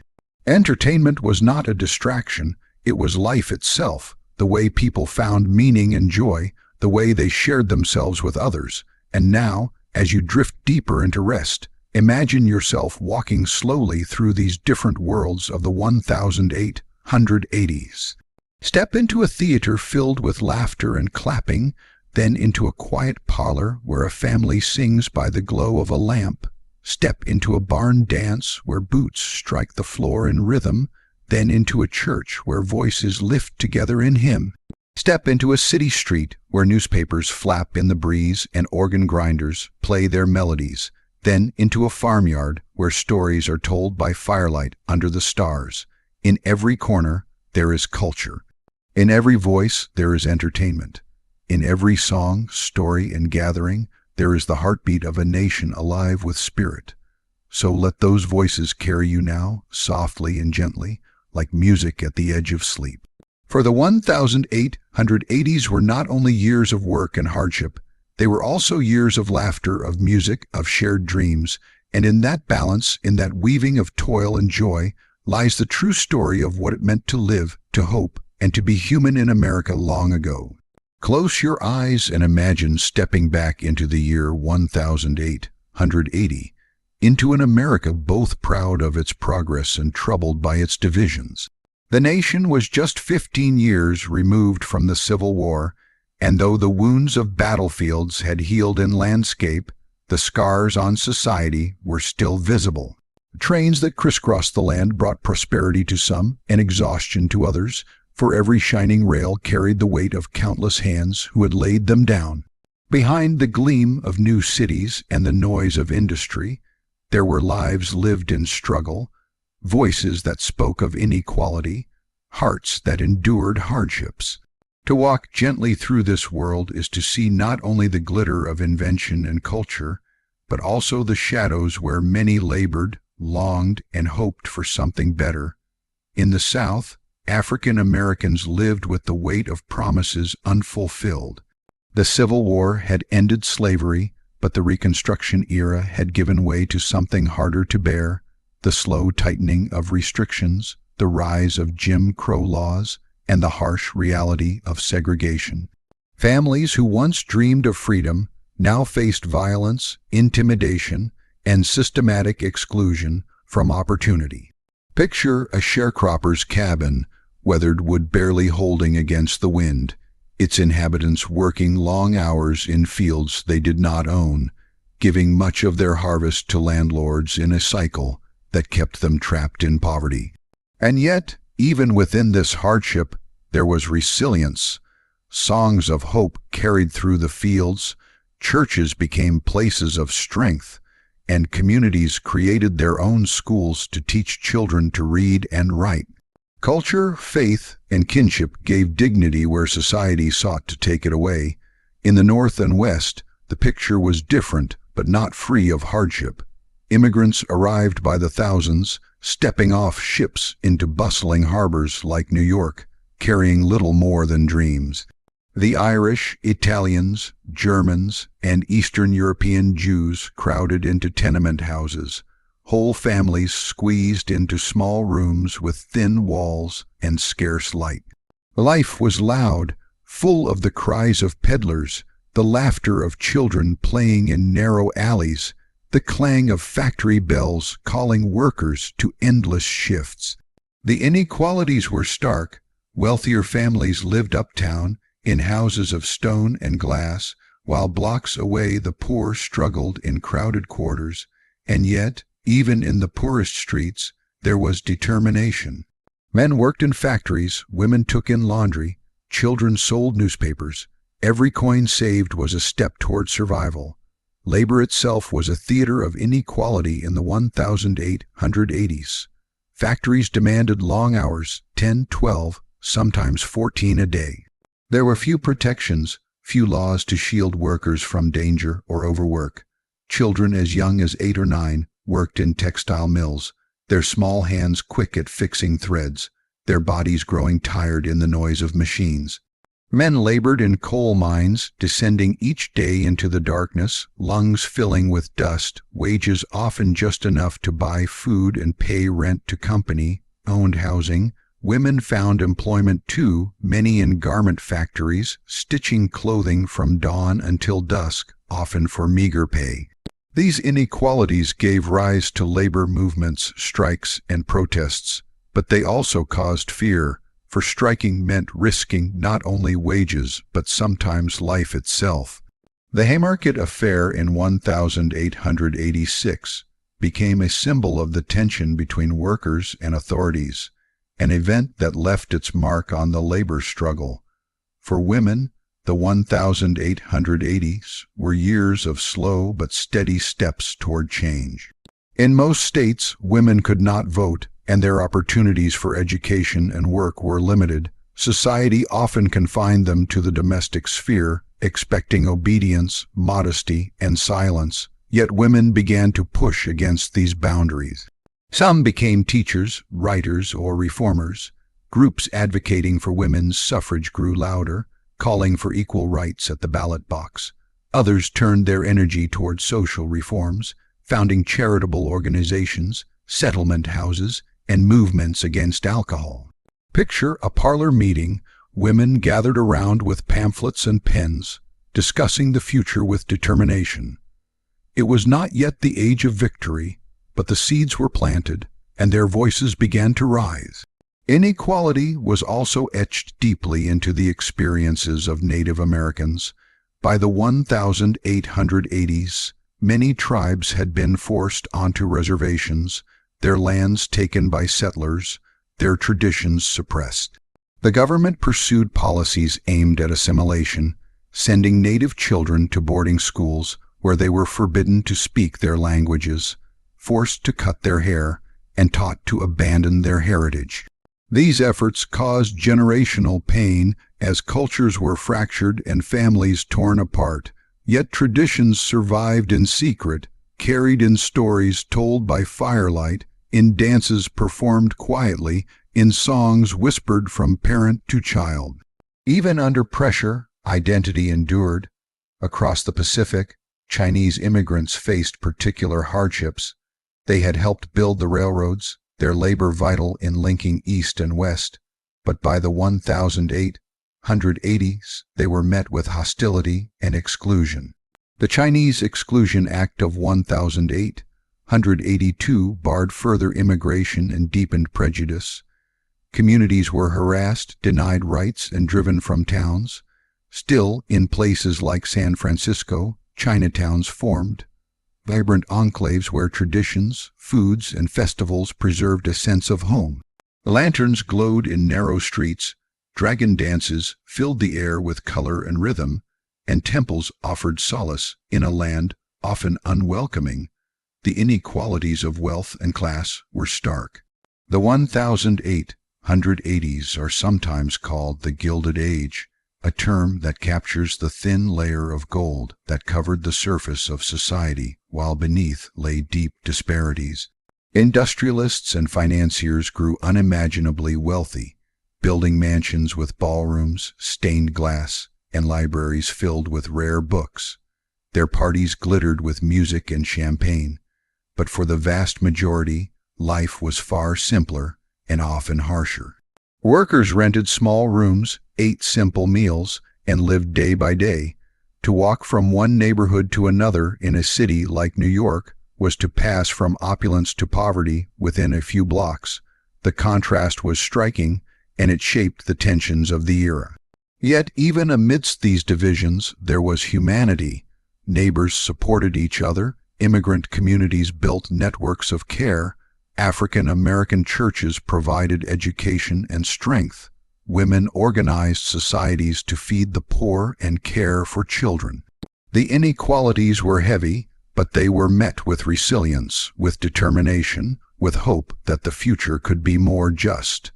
Entertainment was not a distraction, it was life itself, the way people found meaning and joy, the way they shared themselves with others. And now, as you drift deeper into rest, imagine yourself walking slowly through these different worlds of the 1880s. Step into a theater filled with laughter and clapping, then into a quiet parlor where a family sings by the glow of a lamp. Step into a barn dance where boots strike the floor in rhythm, then into a church where voices lift together in hymn. Step into a city street where newspapers flap in the breeze and organ grinders play their melodies, then into a farmyard where stories are told by firelight under the stars. In every corner there is culture. In every voice there is entertainment. In every song, story, and gathering there is the heartbeat of a nation alive with spirit. So let those voices carry you now, softly and gently, like music at the edge of sleep. For the 1880s were not only years of work and hardship, they were also years of laughter, of music, of shared dreams, and in that balance, in that weaving of toil and joy, lies the true story of what it meant to live, to hope, and to be human in America long ago. Close your eyes and imagine stepping back into the year 1880, into an America both proud of its progress and troubled by its divisions. The nation was just 15 years removed from the Civil War, and though the wounds of battlefields had healed in landscape, the scars on society were still visible. Trains that crisscrossed the land brought prosperity to some and exhaustion to others, for every shining rail carried the weight of countless hands who had laid them down. Behind the gleam of new cities and the noise of industry, there were lives lived in struggle, voices that spoke of inequality, hearts that endured hardships. To walk gently through this world is to see not only the glitter of invention and culture, but also the shadows where many labored, longed, and hoped for something better. In the South, African Americans lived with the weight of promises unfulfilled. The Civil War had ended slavery, but the Reconstruction era had given way to something harder to bear: the slow tightening of restrictions, the rise of Jim Crow laws, and the harsh reality of segregation. Families who once dreamed of freedom now faced violence, intimidation, and systematic exclusion from opportunity. Picture a sharecropper's cabin, weathered wood barely holding against the wind, its inhabitants working long hours in fields they did not own, giving much of their harvest to landlords in a cycle that kept them trapped in poverty. And yet, even within this hardship, there was resilience. Songs of hope carried through the fields, churches became places of strength, and communities created their own schools to teach children to read and write. Culture, faith, and kinship gave dignity where society sought to take it away. In the North and West, the picture was different, but not free of hardship. Immigrants arrived by the thousands, stepping off ships into bustling harbors like New York, carrying little more than dreams. The Irish, Italians, Germans, and Eastern European Jews crowded into tenement houses, whole families squeezed into small rooms with thin walls and scarce light. Life was loud, full of the cries of peddlers, the laughter of children playing in narrow alleys, the clang of factory bells calling workers to endless shifts. The inequalities were stark. Wealthier families lived uptown, in houses of stone and glass, while blocks away the poor struggled in crowded quarters, and yet, even in the poorest streets, there was determination. Men worked in factories, women took in laundry, children sold newspapers. Every coin saved was a step toward survival. Labor itself was a theater of inequality in the 1880s. Factories demanded long hours, 10, 12, sometimes 14 a day. There were few protections, few laws to shield workers from danger or overwork. Children as young as 8 or 9 worked in textile mills, their small hands quick at fixing threads, their bodies growing tired in the noise of machines. Men labored in coal mines, descending each day into the darkness, lungs filling with dust, wages often just enough to buy food and pay rent to company-owned housing. Women found employment too, many in garment factories, stitching clothing from dawn until dusk, often for meager pay. These inequalities gave rise to labor movements, strikes, and protests, but they also caused fear, for striking meant risking not only wages but sometimes life itself. The Haymarket Affair in 1886 became a symbol of the tension between workers and authorities, an event that left its mark on the labor struggle. For women, the 1880s were years of slow but steady steps toward change. In most states, women could not vote, and their opportunities for education and work were limited. Society often confined them to the domestic sphere, expecting obedience, modesty, and silence. Yet women began to push against these boundaries. Some became teachers, writers, or reformers. Groups advocating for women's suffrage grew louder, calling for equal rights at the ballot box. Others turned their energy toward social reforms, founding charitable organizations, settlement houses, and movements against alcohol. Picture a parlor meeting, women gathered around with pamphlets and pens, discussing the future with determination. It was not yet the age of victory, but the seeds were planted, and their voices began to rise. Inequality was also etched deeply into the experiences of Native Americans. By the 1880s, many tribes had been forced onto reservations, their lands taken by settlers, their traditions suppressed. The government pursued policies aimed at assimilation, sending Native children to boarding schools where they were forbidden to speak their languages, forced to cut their hair, and taught to abandon their heritage. These efforts caused generational pain as cultures were fractured and families torn apart. Yet traditions survived in secret, carried in stories told by firelight, in dances performed quietly, in songs whispered from parent to child. Even under pressure, identity endured. Across the Pacific, Chinese immigrants faced particular hardships. They had helped build the railroads, their labor vital in linking East and West, but by the 1880s, they were met with hostility and exclusion. The Chinese Exclusion Act of 1882 barred further immigration and deepened prejudice. Communities were harassed, denied rights, and driven from towns. Still, in places like San Francisco, Chinatowns formed, vibrant enclaves where traditions, foods, and festivals preserved a sense of home. Lanterns glowed in narrow streets, dragon dances filled the air with color and rhythm, and temples offered solace in a land often unwelcoming. The inequalities of wealth and class were stark. The 1880s are sometimes called the Gilded Age, a term that captures the thin layer of gold that covered the surface of society while beneath lay deep disparities. Industrialists and financiers grew unimaginably wealthy, building mansions with ballrooms, stained glass, and libraries filled with rare books. Their parties glittered with music and champagne, but for the vast majority, life was far simpler and often harsher. Workers rented small rooms, ate simple meals, and lived day by day. To walk from one neighborhood to another in a city like New York was to pass from opulence to poverty within a few blocks. The contrast was striking, and it shaped the tensions of the era. Yet even amidst these divisions, there was humanity. Neighbors supported each other, immigrant communities built networks of care, African American churches provided education and strength. Women organized societies to feed the poor and care for children. The inequalities were heavy, but they were met with resilience, with determination, with hope that the future could be more just.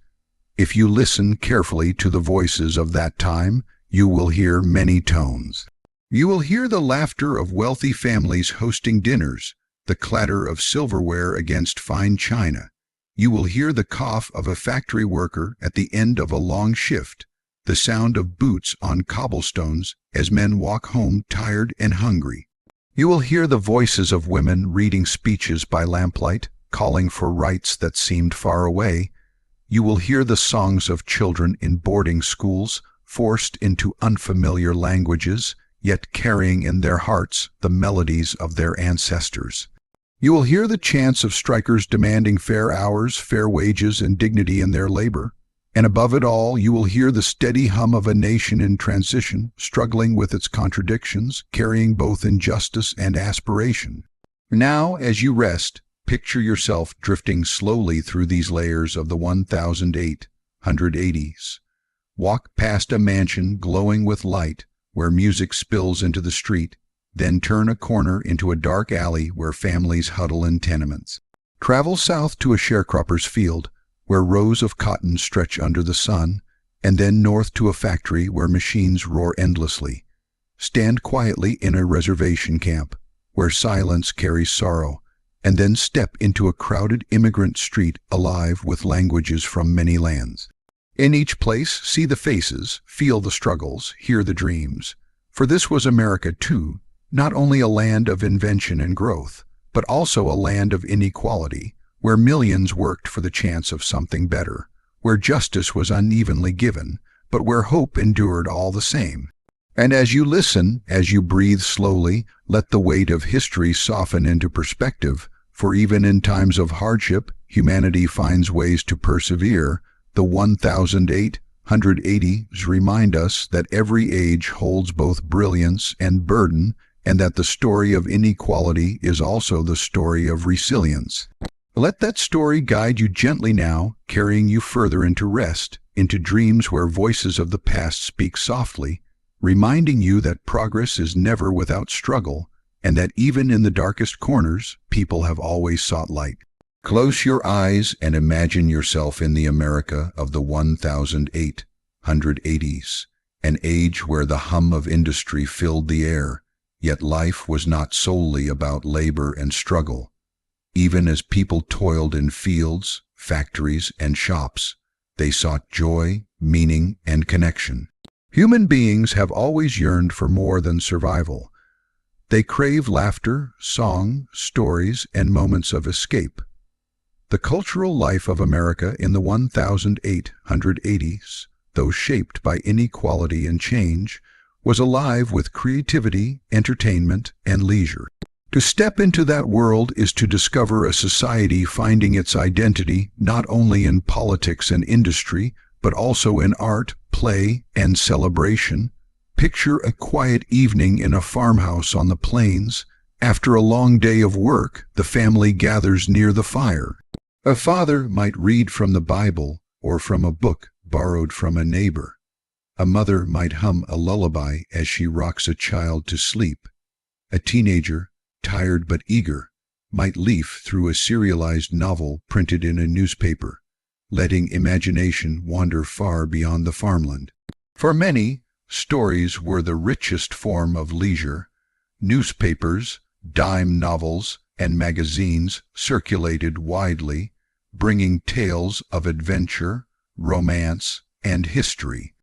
If you listen carefully to the voices of that time, you will hear many tones. You will hear the laughter of wealthy families hosting dinners, the clatter of silverware against fine china. You will hear the cough of a factory worker at the end of a long shift, the sound of boots on cobblestones as men walk home tired and hungry. You will hear the voices of women reading speeches by lamplight, calling for rights that seemed far away. You will hear the songs of children in boarding schools, forced into unfamiliar languages, yet carrying in their hearts the melodies of their ancestors. You will hear the chants of strikers demanding fair hours, fair wages, and dignity in their labor. And above it all, you will hear the steady hum of a nation in transition, struggling with its contradictions, carrying both injustice and aspiration. Now, as you rest, picture yourself drifting slowly through these layers of the 1880s. Walk past a mansion glowing with light, where music spills into the street, then turn a corner into a dark alley where families huddle in tenements. Travel south to a sharecropper's field, where rows of cotton stretch under the sun, and then north to a factory where machines roar endlessly. Stand quietly in a reservation camp, where silence carries sorrow, and then step into a crowded immigrant street alive with languages from many lands. In each place, see the faces, feel the struggles, hear the dreams. For this was America too, not only a land of invention and growth, but also a land of inequality, where millions worked for the chance of something better, where justice was unevenly given, but where hope endured all the same. And as you listen, as you breathe slowly, let the weight of history soften into perspective, for even in times of hardship, humanity finds ways to persevere. The 1880s remind us that every age holds both brilliance and burden, and that the story of inequality is also the story of resilience. Let that story guide you gently now, carrying you further into rest, into dreams where voices of the past speak softly, reminding you that progress is never without struggle, and that even in the darkest corners, people have always sought light. Close your eyes and imagine yourself in the America of the 1880s, an age where the hum of industry filled the air, yet life was not solely about labor and struggle. Even as people toiled in fields, factories, and shops, they sought joy, meaning, and connection. Human beings have always yearned for more than survival. They crave laughter, song, stories, and moments of escape. The cultural life of America in the 1880s, though shaped by inequality and change, was alive with creativity, entertainment, and leisure. To step into that world is to discover a society finding its identity not only in politics and industry, but also in art, play, and celebration. Picture a quiet evening in a farmhouse on the plains. After a long day of work, the family gathers near the fire. A father might read from the Bible or from a book borrowed from a neighbor. A mother might hum a lullaby as she rocks a child to sleep. A teenager, tired but eager, might leaf through a serialized novel printed in a newspaper, letting imagination wander far beyond the farmland. For many, stories were the richest form of leisure. Newspapers, dime novels, and magazines circulated widely, bringing tales of adventure, romance, and history.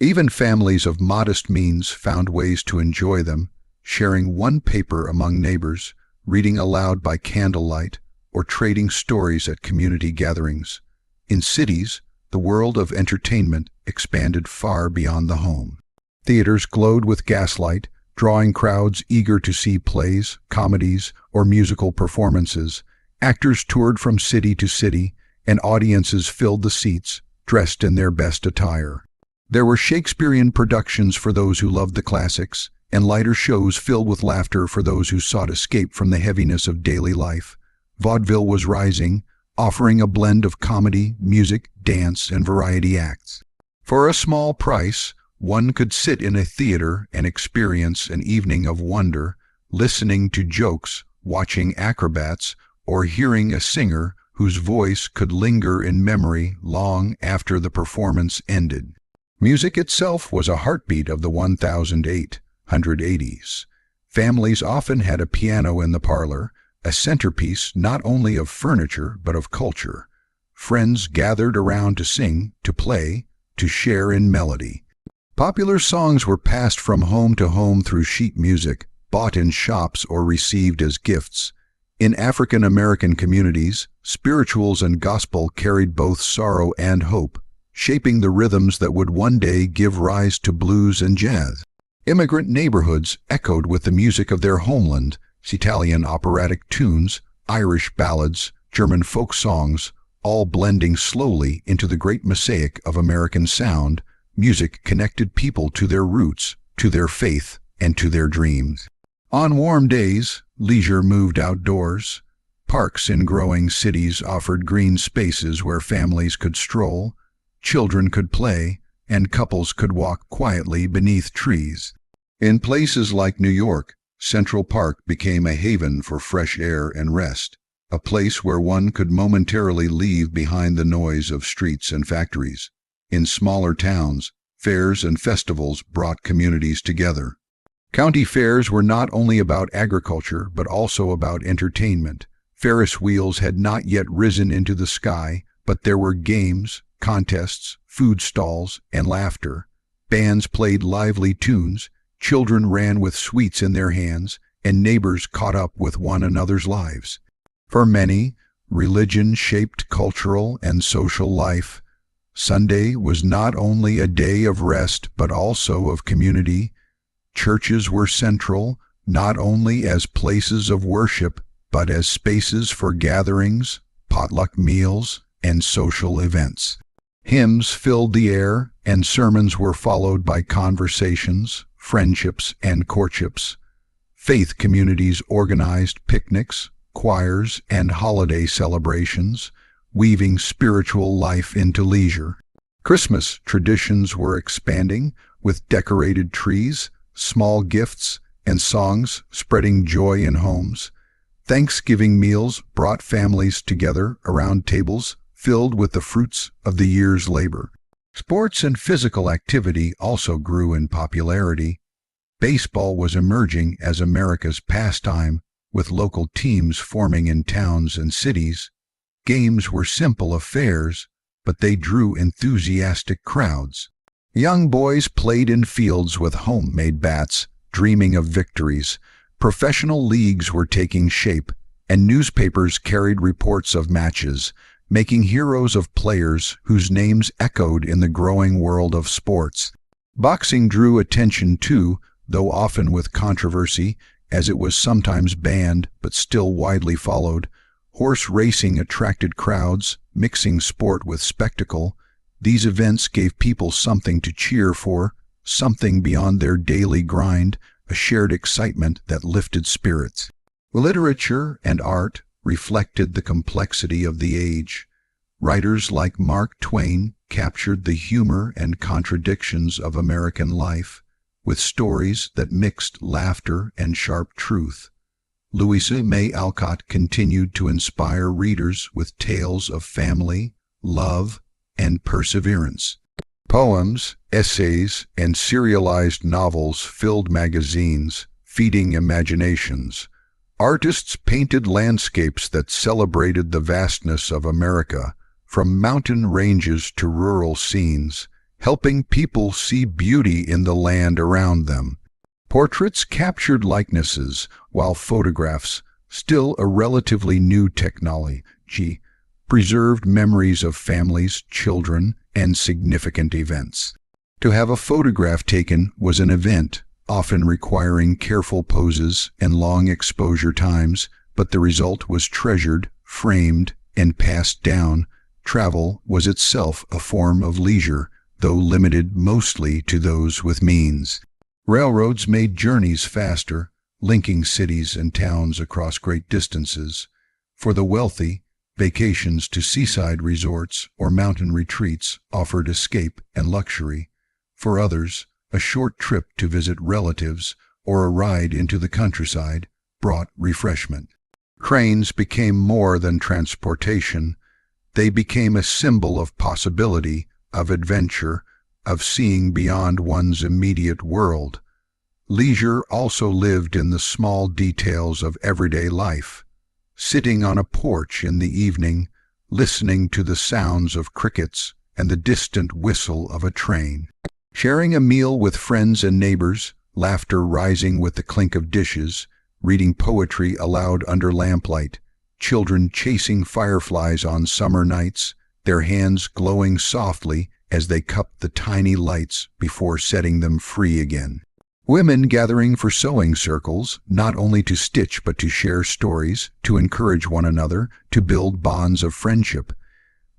Even families of modest means found ways to enjoy them, sharing one paper among neighbors, reading aloud by candlelight, or trading stories at community gatherings. In cities, the world of entertainment expanded far beyond the home. Theaters glowed with gaslight, drawing crowds eager to see plays, comedies, or musical performances. Actors toured from city to city, and audiences filled the seats, dressed in their best attire. There were Shakespearean productions for those who loved the classics, and lighter shows filled with laughter for those who sought escape from the heaviness of daily life. Vaudeville was rising, offering a blend of comedy, music, dance, and variety acts. For a small price, one could sit in a theater and experience an evening of wonder, listening to jokes, watching acrobats, or hearing a singer whose voice could linger in memory long after the performance ended. Music itself was a heartbeat of the 1880s. Families often had a piano in the parlor, a centerpiece not only of furniture but of culture. Friends gathered around to sing, to play, to share in melody. Popular songs were passed from home to home through sheet music, bought in shops or received as gifts. In African American communities, spirituals and gospel carried both sorrow and hope, shaping the rhythms that would one day give rise to blues and jazz. Immigrant neighborhoods echoed with the music of their homeland, Italian operatic tunes, Irish ballads, German folk songs, all blending slowly into the great mosaic of American sound. Music connected people to their roots, to their faith, and to their dreams. On warm days, leisure moved outdoors. Parks in growing cities offered green spaces where families could stroll, children could play, and couples could walk quietly beneath trees. In places like New York, Central Park became a haven for fresh air and rest, a place where one could momentarily leave behind the noise of streets and factories. In smaller towns, fairs and festivals brought communities together. County fairs were not only about agriculture but also about entertainment. Ferris wheels had not yet risen into the sky, but there were games, contests, food stalls, and laughter. Bands played lively tunes, children ran with sweets in their hands, and neighbors caught up with one another's lives. For many, religion shaped cultural and social life. Sunday was not only a day of rest but also of community. Churches were central, not only as places of worship, but as spaces for gatherings, potluck meals, and social events. Hymns filled the air, and sermons were followed by conversations, friendships, and courtships. Faith communities organized picnics, choirs, and holiday celebrations, weaving spiritual life into leisure. Christmas traditions were expanding, with decorated trees, small gifts, and songs spreading joy in homes. Thanksgiving meals brought families together around tables filled with the fruits of the year's labor. Sports and physical activity also grew in popularity. Baseball was emerging as America's pastime, with local teams forming in towns and cities. Games were simple affairs, but they drew enthusiastic crowds. Young boys played in fields with homemade bats, dreaming of victories. Professional leagues were taking shape, and newspapers carried reports of matches, making heroes of players whose names echoed in the growing world of sports. Boxing drew attention too, though often with controversy, as it was sometimes banned but still widely followed. Horse racing attracted crowds, mixing sport with spectacle. These events gave people something to cheer for, something beyond their daily grind, a shared excitement that lifted spirits. Literature and art reflected the complexity of the age. Writers like Mark Twain captured the humor and contradictions of American life, with stories that mixed laughter and sharp truth. Louisa May Alcott continued to inspire readers with tales of family, love, and perseverance. Poems, essays, and serialized novels filled magazines, feeding imaginations. Artists painted landscapes that celebrated the vastness of America, from mountain ranges to rural scenes, helping people see beauty in the land around them. Portraits captured likenesses, while photographs, still a relatively new technology, preserved memories of families, children, and significant events. To have a photograph taken was an event, often requiring careful poses and long exposure times, but the result was treasured, framed, and passed down. Travel was itself a form of leisure, though limited mostly to those with means. Railroads made journeys faster, linking cities and towns across great distances. For the wealthy, vacations to seaside resorts or mountain retreats offered escape and luxury. For others, a short trip to visit relatives or a ride into the countryside brought refreshment. Trains became more than transportation. They became a symbol of possibility, of adventure, of seeing beyond one's immediate world. Leisure also lived in the small details of everyday life. Sitting on a porch in the evening, listening to the sounds of crickets and the distant whistle of a train. Sharing a meal with friends and neighbors, laughter rising with the clink of dishes, reading poetry aloud under lamplight, children chasing fireflies on summer nights, their hands glowing softly as they cupped the tiny lights before setting them free again. Women gathering for sewing circles, not only to stitch but to share stories, to encourage one another, to build bonds of friendship.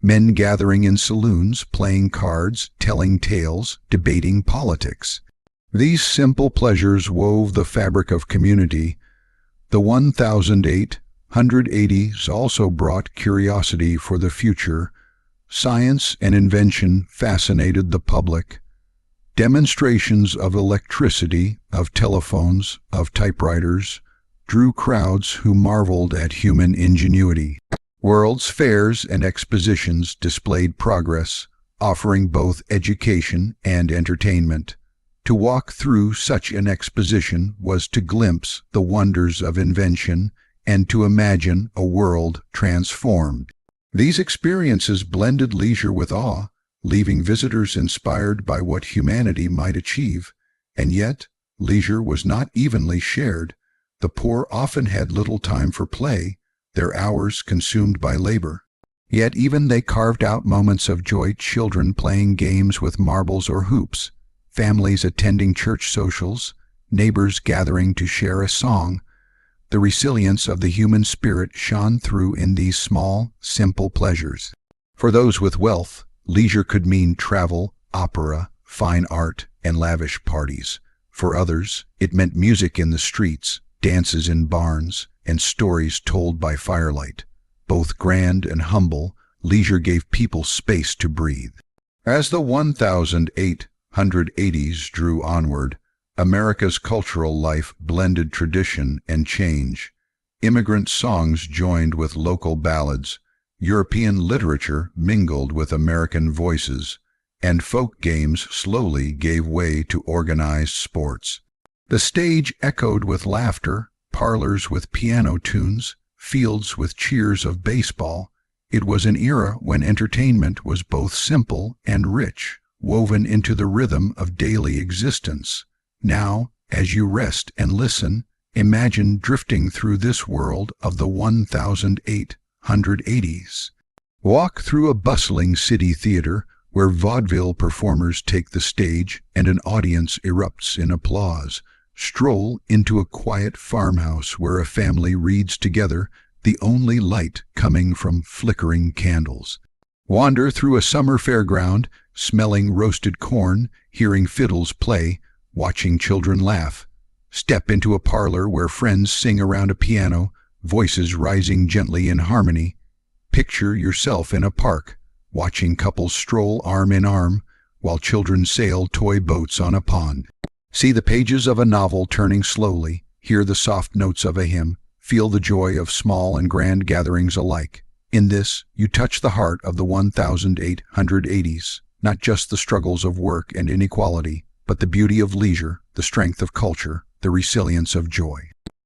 Men gathering in saloons, playing cards, telling tales, debating politics. These simple pleasures wove the fabric of community. The 1880s also brought curiosity for the future. Science and invention fascinated the public. Demonstrations of electricity, of telephones, of typewriters, drew crowds who marveled at human ingenuity. World's fairs and expositions displayed progress, offering both education and entertainment. To walk through such an exposition was to glimpse the wonders of invention and to imagine a world transformed. These experiences blended leisure with awe, leaving visitors inspired by what humanity might achieve. And yet, leisure was not evenly shared. The poor often had little time for play, their hours consumed by labor. Yet even they carved out moments of joy, children playing games with marbles or hoops, families attending church socials, neighbors gathering to share a song. The resilience of the human spirit shone through in these small, simple pleasures. For those with wealth, leisure could mean travel, opera, fine art, and lavish parties. For others, it meant music in the streets, dances in barns, and stories told by firelight. Both grand and humble, leisure gave people space to breathe. As the 1880s drew onward, America's cultural life blended tradition and change. Immigrant songs joined with local ballads, European literature mingled with American voices, and folk games slowly gave way to organized sports. The stage echoed with laughter, parlors with piano tunes, fields with cheers of baseball. It was an era when entertainment was both simple and rich, woven into the rhythm of daily existence. Now, as you rest and listen, imagine drifting through this world of the 1880s. Walk through a bustling city theater where vaudeville performers take the stage and an audience erupts in applause. Stroll into a quiet farmhouse where a family reads together, the only light coming from flickering candles. Wander through a summer fairground, smelling roasted corn, hearing fiddles play, watching children laugh. Step into a parlor where friends sing around a piano, voices rising gently in harmony. Picture yourself in a park, watching couples stroll arm in arm, while children sail toy boats on a pond. See the pages of a novel turning slowly, hear the soft notes of a hymn, feel the joy of small and grand gatherings alike. In this, you touch the heart of the 1880s, not just the struggles of work and inequality, but the beauty of leisure, the strength of culture, the resilience of joy.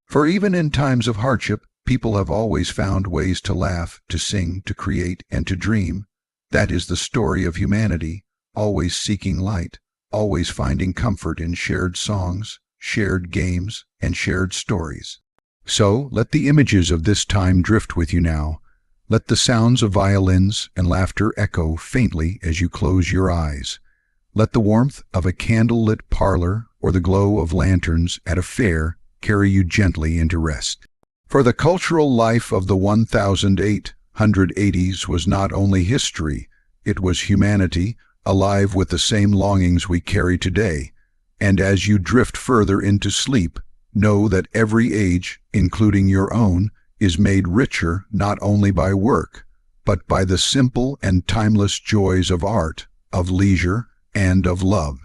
For even in times of hardship, people have always found ways to laugh, to sing, to create, and to dream. That is the story of humanity, always seeking light, always finding comfort in shared songs, shared games, and shared stories. So let the images of this time drift with you now. Let the sounds of violins and laughter echo faintly as you close your eyes. Let the warmth of a candle-lit parlor or the glow of lanterns at a fair carry you gently into rest. For the cultural life of the 1880s was not only history, it was humanity, alive with the same longings we carry today. And as you drift further into sleep, know that every age, including your own, is made richer not only by work, but by the simple and timeless joys of art, of leisure, and of love.